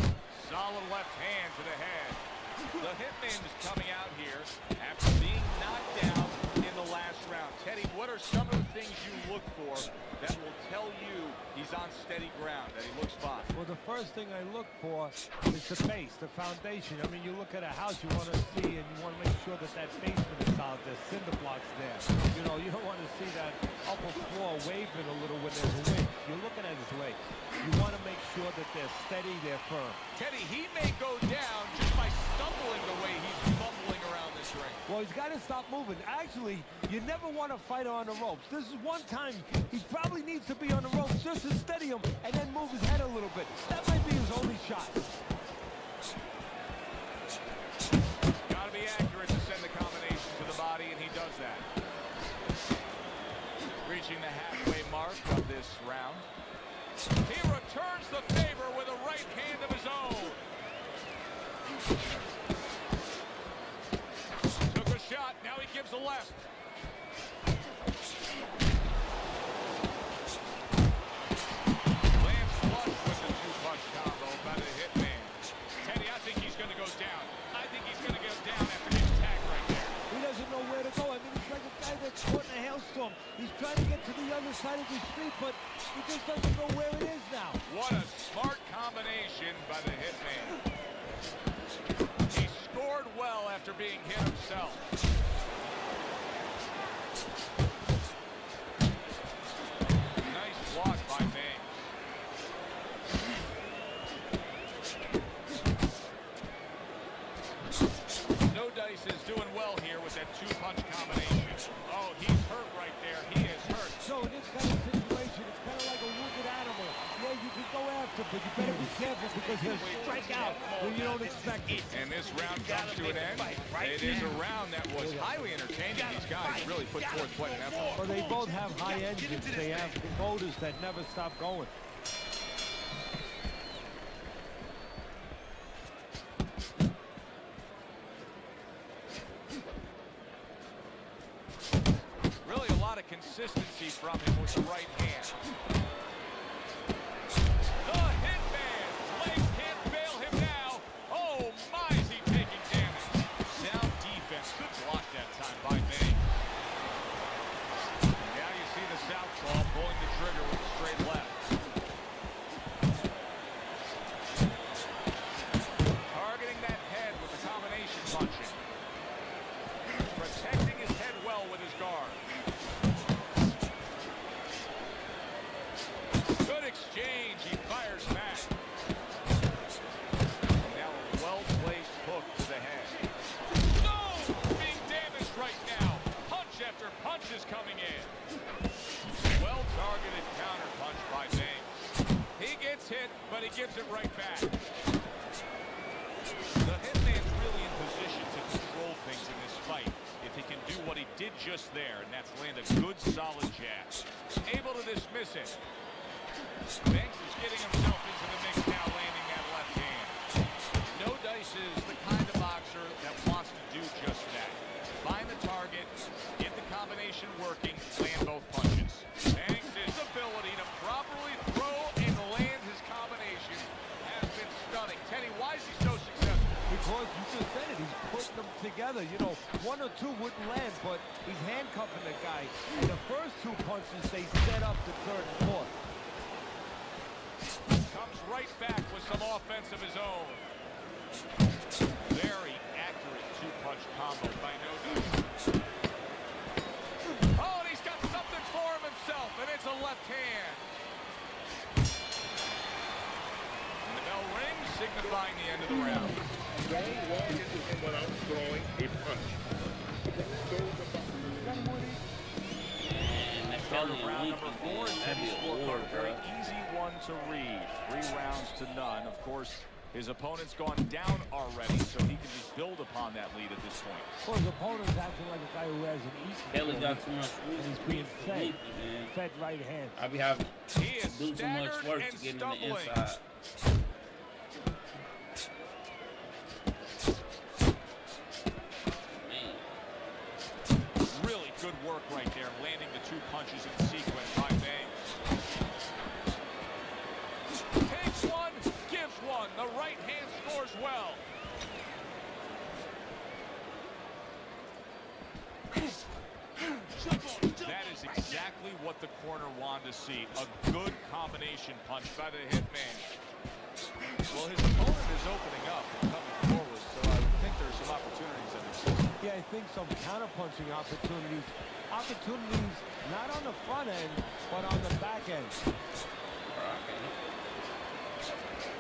Solid left hand to the head. The Hitman is coming out here after being knocked down in the last round. Teddy, what are some of the things you look for that will tell you he's on steady ground, that he looks fine? Well, the first thing I look for is the base, the foundation. I mean, you look at a house, you want to see, and you want to make sure that that basement is solid, there's cinder blocks there. You know, you don't want to see that upper floor waving a little when there's a wind. You're looking at his legs. You want to make sure that they're steady, they're firm. Teddy, he may go down just by stumbling the way he's fumbling around this ring. Well, he's got to stop moving. Actually, you never want to fight on the ropes. This is one time he probably needs to be on the ropes just to steady him and then move his head a little bit. That might be his only shot. Gotta be accurate to send the combination to the body, and he does that. Reaching the halfway mark of this round. He returns the favor with a right hand of his own. Took a shot, now he gives a left. Lands flush with the two-punch combo by the Hitman. Teddy, I think he's going to go down. I think he's going to go down after his tag right there. He doesn't know where to go. I mean, he's like a guy that's caught in a hailstorm. He's trying to get to the other side of the street, but he just doesn't know where it is now. What a smart combination by the Hitman. He scored well after being hit himself. Nice block by Banks. No Dice is doing well here with that two-punch combination. Oh, he's hurt right there. He is hurt. So in this kind of situation, it's kind of like a wounded animal. Yeah, you can go after, but you better be careful because he'll strike out when you don't expect it. And this round comes to an end. It is a round that was highly entertaining. These guys really put forth quite an effort. Well, they both have high engines. They have motors that never stop going. Really a lot of consistency from him with the right hand. The Hitman! Legs can't bail him now. Oh my, is he taking damage. Sound defense. Good block that time by Banks. Now you see the southpaw pulling the trigger with a straight left. Targeting that head with the combination punching. Protecting his head well with his guard. Good exchange. He fires back. Now a well-placed hook to the head. No! Being damaged right now. Punch after punch is coming in. Well-targeted counter punch by Banks. He gets hit, but he gives it right back. The Hitman's really in position to control things in this fight if he can do what he did just there, and that's land a good, solid jab. Able to dismiss it. Banks is getting himself into the mix now, landing that left hand. No Dice is the kind of boxer that wants to do just that. Find the target, get the combination working, land both punches. Banks' ability to properly throw and land his combination has been stunning. Teddy, why is he so successful? Because you just said it, he's putting them together. You know, one or two wouldn't land, but he's handcuffing the guy. And the first two punches, they set up the third and fourth. Comes right back with some offense of his own. Very accurate two-punch punch combo by No Dice. Oh, and he's got something for himself, and it's a left hand. And the bell rings, signifying the end of the round. Don't walk into him without throwing a punch. Man, that Start Kelly of round and number Leaky, 4, man, that'd Teddy be a war, scorecard, very bro. easy one to read. 3 rounds to none. Of course, his opponent's gone down already, so he can just build upon that lead at this point. Well, his opponent's acting like a guy who hasn't eaten. Kelly for a got week, too much and he's being for fed. Leaky, man. Fed right hand. I be having He to is do too much staggered work and to get in stumbling. the inside. Man, Really good work right there, landing the 2 punches in sequence by Banks. Takes one, gives one. The right hand scores well. That is exactly what the corner wanted to see. A good combination punch by the Hitman. Well, his opponent is opening up and coming forward, so I think there's some opportunities in this. Yeah, I think some counter-punching opportunities. Opportunities not on the front end, but on the back end.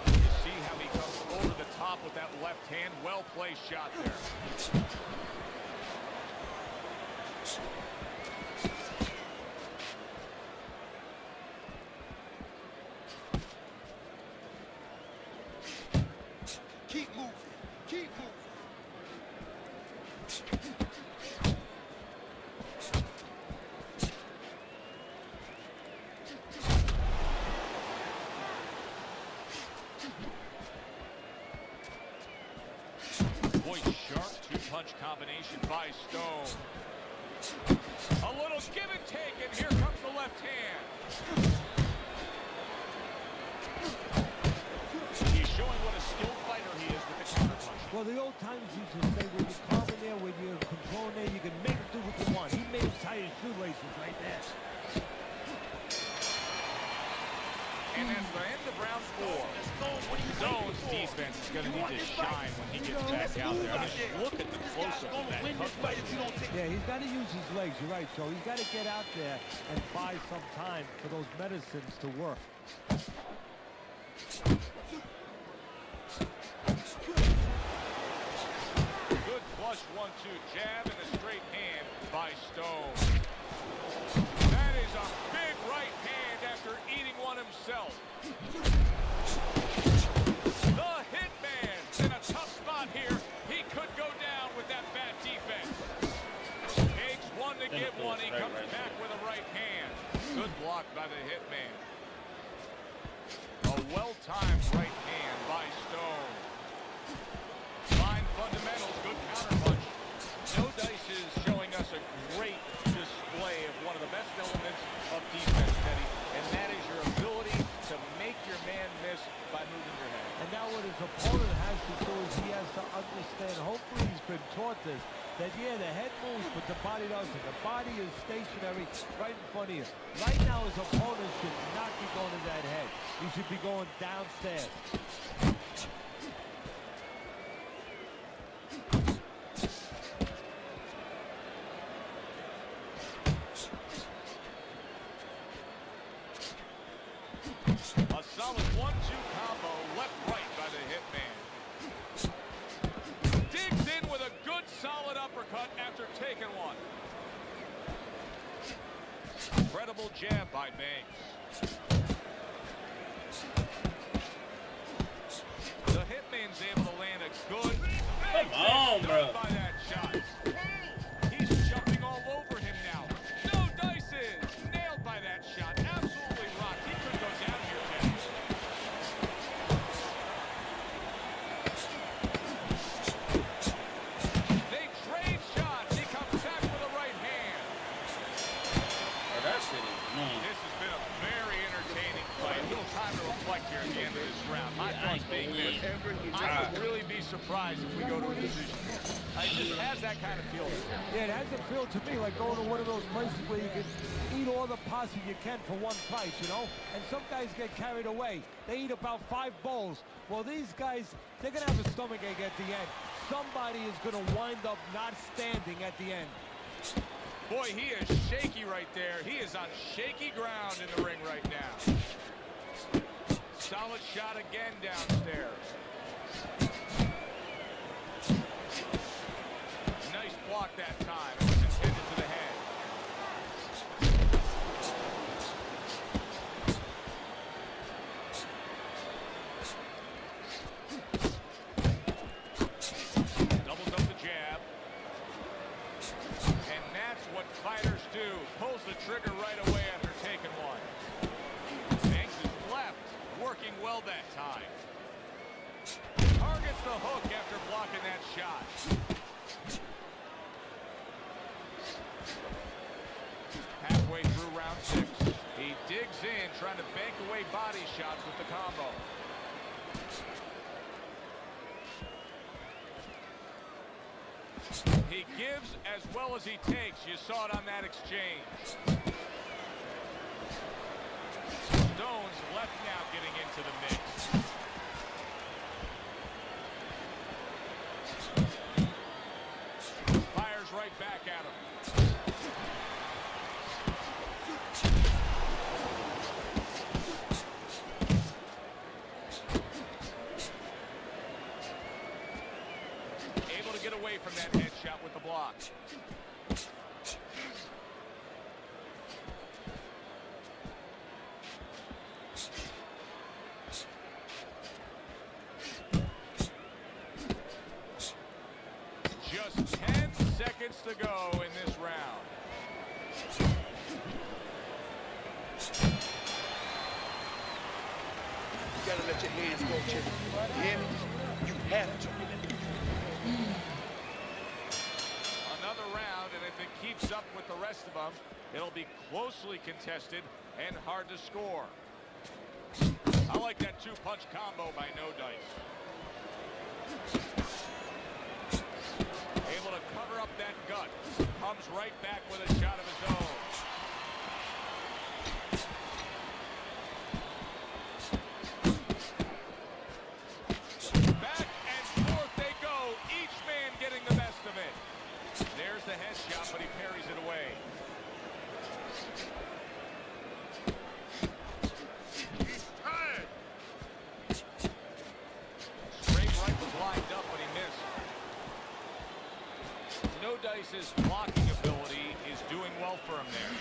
You see how he comes over the top with that left hand. Well-placed shot there. Keep moving. Keep moving. Boy, sharp 2-punch combination by Stone. A little give and take, and here comes the left hand. He's showing what a skilled fighter he is with the counter punch. Well, the old timers used to say when you're calm in there, when you're controlling there, you can make him do what you want. He made him tie his shoelaces right there. And that's the end of round 4. Stone's defense is going to need to shine when he gets back out there. I mean, just look at the close-up of that cut. Yeah, he's got to use his legs. You're right, Joe. He's got to get out there and buy some time for those medicines to work. Good flush 1-2 jab and a straight hand by Stone. That is a big right hand after eating one himself. The Hitman's in a tough spot here. He could go down with that bad defense. Takes one to give one. He comes back with a right hand. Good block by the Hitman. A well-timed right hand by Stone. Fine fundamentals, good counterpunch. No Dice is showing us a great display of one of the best elements of defense, Teddy, and that is your ability to make your man miss by moving your head. And now what his opponent has to do is he has to understand, hopefully he's been taught this, that yeah, the head moves, but the body doesn't. The body is stationary right in front of you. Right now his opponent should not be going to that head. He should be going downstairs. A solid 1-2 combo, left-right by the Hitman. Digs in with a good, solid uppercut after taking one. Incredible jab by Banks. The Hitman's able to land a good... Come on, bro. By that shot. He's jumping all over him now. No Dices! Nailed by that shot. Absolutely rocked. He could go down here, Ted. They trade shots. He comes back with a right hand. Oh, that shit is annoying. This has been a very entertaining fight. A little time to reflect here at the end of this round. High points being missed. I would really be surprised if we go to a decision. It just has that kind of feel to it. Yeah, it has a feel to me like going to one of those places where you can eat all the pasta you can for one price, you know? And some guys get carried away. They eat about 5 bowls. Well, these guys, they're going to have a stomachache at the end. somebody is going to wind up not standing at the end. Boy, he is shaky right there. He is on shaky ground in the ring right now. Solid shot again downstairs. Nice block that time. It was intended to the head. Doubles up the jab. And that's what fighters do. Pulls the trigger right away after taking one. Banks is left. Working well that time. Targets the hook after blocking that shot. Halfway through round 6. He digs in, trying to bank away body shots with the combo. He gives as well as he takes. You saw it on that exchange. Stone's left now getting into the mix. Fires right back at him. Able to get away from that headshot with the block. Just 10 seconds to go in this round. You gotta let your hands go, Chip. You hear me? You have to. Another round, and if it keeps up with the rest of them, it'll be closely contested and hard to score. I like that two-punch combo by No Dice. Able to cover up that gut. Comes right back with a shot of his own. Back and forth they go. Each man getting the best of it. There's the headshot, but he parries it away. He's tired. Straight right was lined up, but he missed. No Dice's blocking ability is doing well for him there.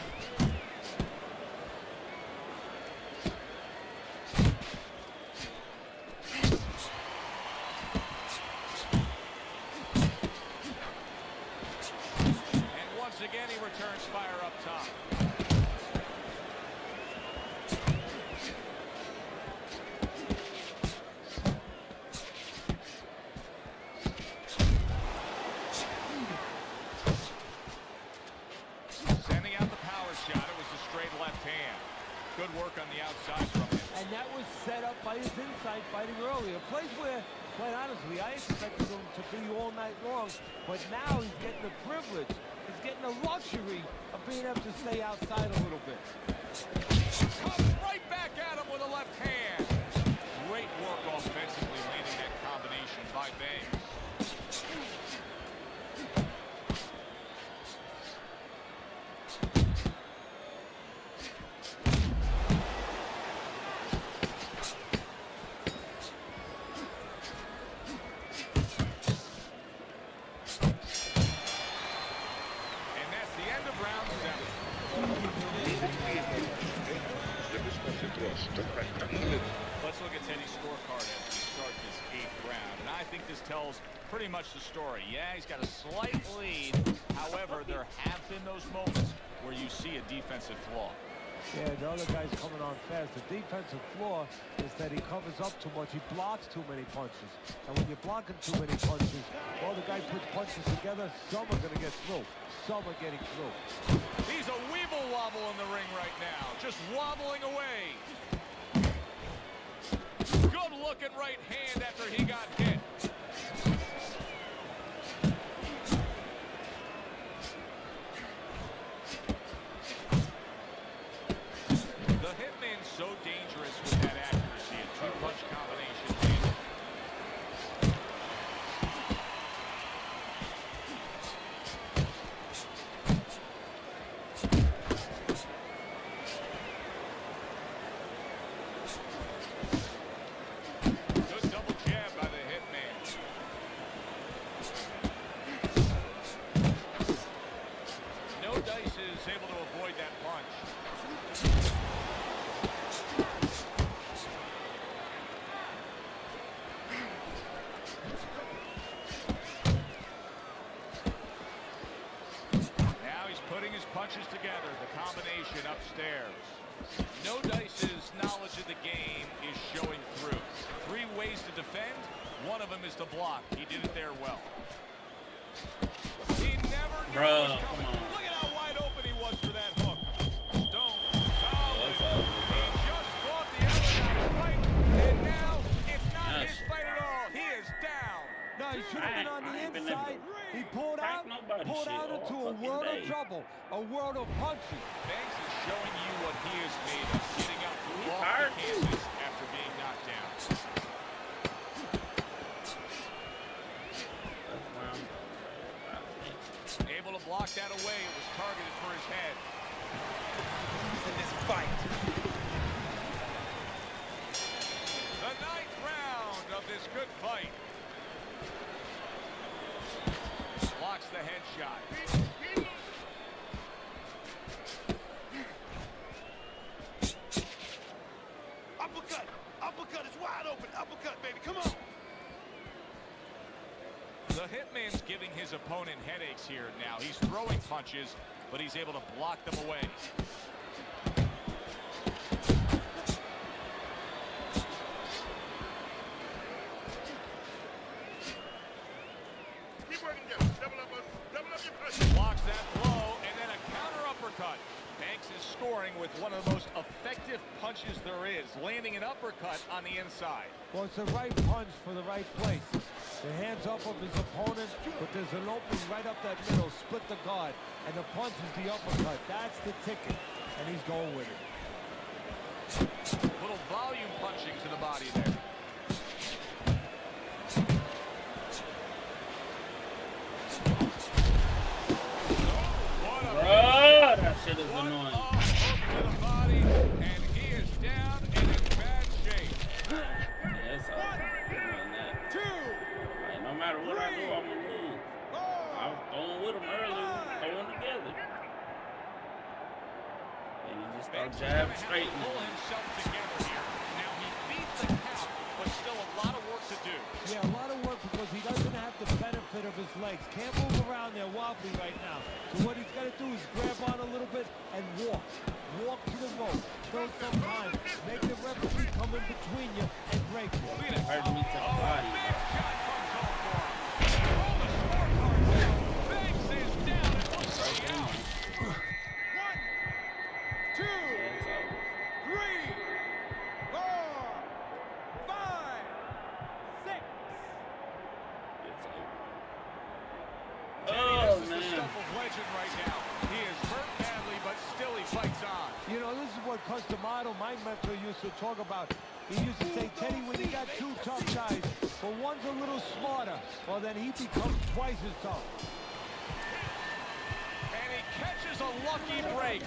And once again, he returns fire up top. Sending out the power shot. It was the straight left hand. Good work on the outside from him. And that was set up by his inside fighting earlier. Place where, quite honestly, I expected him to be all night long, but now he's getting the privilege. He's getting the luxury of being able to stay outside a little bit. Comes right back at him with a left hand. Great work offensively, landing that combination by Banks. And that's the end of round 7. Let's look at Teddy's scorecard as we start this 8th round. And I think this tells pretty much the story. Yeah, he's got a slight lead. However, there have been those moments where you see a defensive flaw. Yeah, the other guy's coming on fast. The defensive flaw is that he covers up too much. He blocks too many punches. And when you're blocking too many punches, well, the guy puts punches together, some are going to get through. Some are getting through. He's a weeble wobble in the ring right now, just wobbling away. Good looking right hand after he got hit. The Hitman's so dangerous with that accuracy and two-punch combination. Putting his punches together, the combination upstairs. No Dice's knowledge of the game is showing through. 3 ways to defend, one of them is to block. He did it there well. He never knew it was coming. Look at how wide open he was for that hook. Stone, solid. He just fought the other guy's fight, and now it's not his fight at all. He is down. No, he should have been on the inside. He pulled out into a world of trouble, a world of punching. Banks is showing you what he is made of, getting up off the canvas after being knocked down. Able to block that away. It was targeted for his head. In this fight. The 9th round of this good fight. Blocks the headshot. Uppercut! Uppercut is wide open! Uppercut, baby, come on! The Hitman's giving his opponent headaches here now. He's throwing punches, but he's able to block them away. Keep working together. Double up your pressure. Blocks that blow, and then a counter uppercut. Banks is scoring with one of the most effective punches there is, landing an uppercut on the inside. Well, it's the right punch for the right place. The hands up of his opponent, but there's an opening right up that middle, split the guard, and the punch is the uppercut. That's the ticket, and he's going with it. Little volume punching to the body there. That shit is annoying. To the body, and he is down and in bad shape. Yeah, it's all doing that. Like, no matter what I do, I'm gonna lose. I was throwing with him earlier, throwing together. And he just start jab straight. Pull himself together here. Now he beat the count, but still a lot of work to do. Yeah, a lot of work because he doesn't have the benefit of his legs. Can't move around there wobbly right now. So what he's got to do is grab on a little bit and walk. Walk to the rope. Throw some time. Make the referee come in between you and break you. Hurt me to the body. Big shot comes home for him. Roll the scorecard now. Banks is down and looks to be out. 1, 2, 3, 4, 5, 6. Oh, This is the stuff of legend right now. He is hurt badly, but still he fights on. You know, this is what Customato, my mentor, used to talk about. He used to say, Teddy, when you got 2 tough guys, but one's a little smarter, well, then he becomes twice as tough. And he catches a lucky break.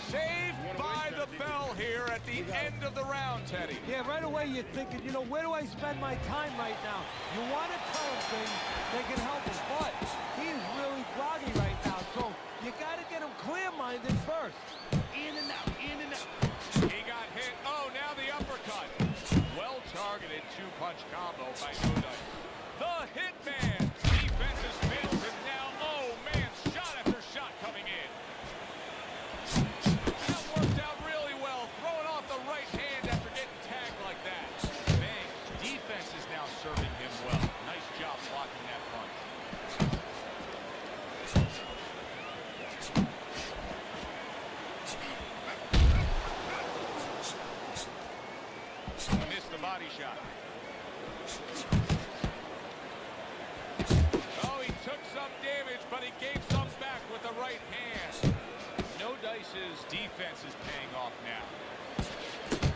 Saved by the bell here at the end of the round, Teddy. Yeah, right away you're thinking, you know, where do I spend my time right now? You want to tell him things that can help him, but he is really groggy right now, so you got to get him clear-minded first. In and out, in and out. He got hit. Oh, now the uppercut. Well-targeted 2-punch combo by No Dice. The Hitman. Defense has failed him now. Oh, man, shot after shot coming in. That worked out really well. Throwing off the right hand after getting tagged like that. Banks' defense is now serving him well. Nice job blocking that punch. Missed the body shot. Oh, he took some damage, but he gave some back with the right hand. No Dice's defense is paying off now.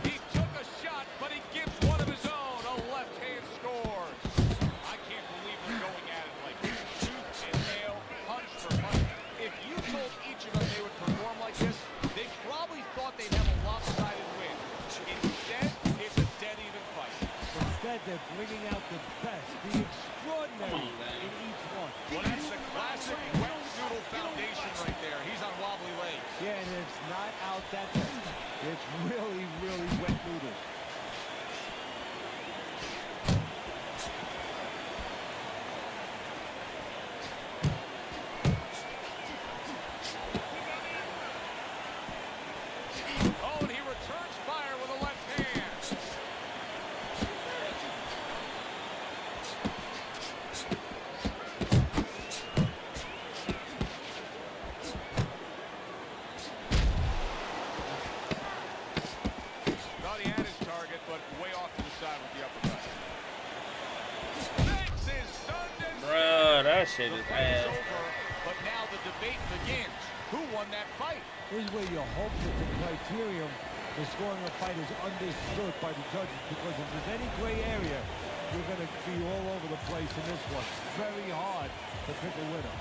He took a shot, but he gives one of his own. A left hand scores. I can't believe we're going at it like this. Tooth and nail, punch for punch. If you told each of them they would perform like this, they probably thought they'd have a lopsided win. Instead, it's a dead even fight. Instead, they're bringing out the best, the extraordinary in each one. Well, that's the classic wet noodle foundation right there. He's on wobbly legs. Yeah, and it's not out that deep. It's really, really wet noodles. shit The is fight is ass. over, but now the debate begins. Who won that fight? Here's where you hope that the criterion for scoring a fight is understood by the judges, because if there's any gray area, you're going to be all over the place in this one. Very hard to pick a winner.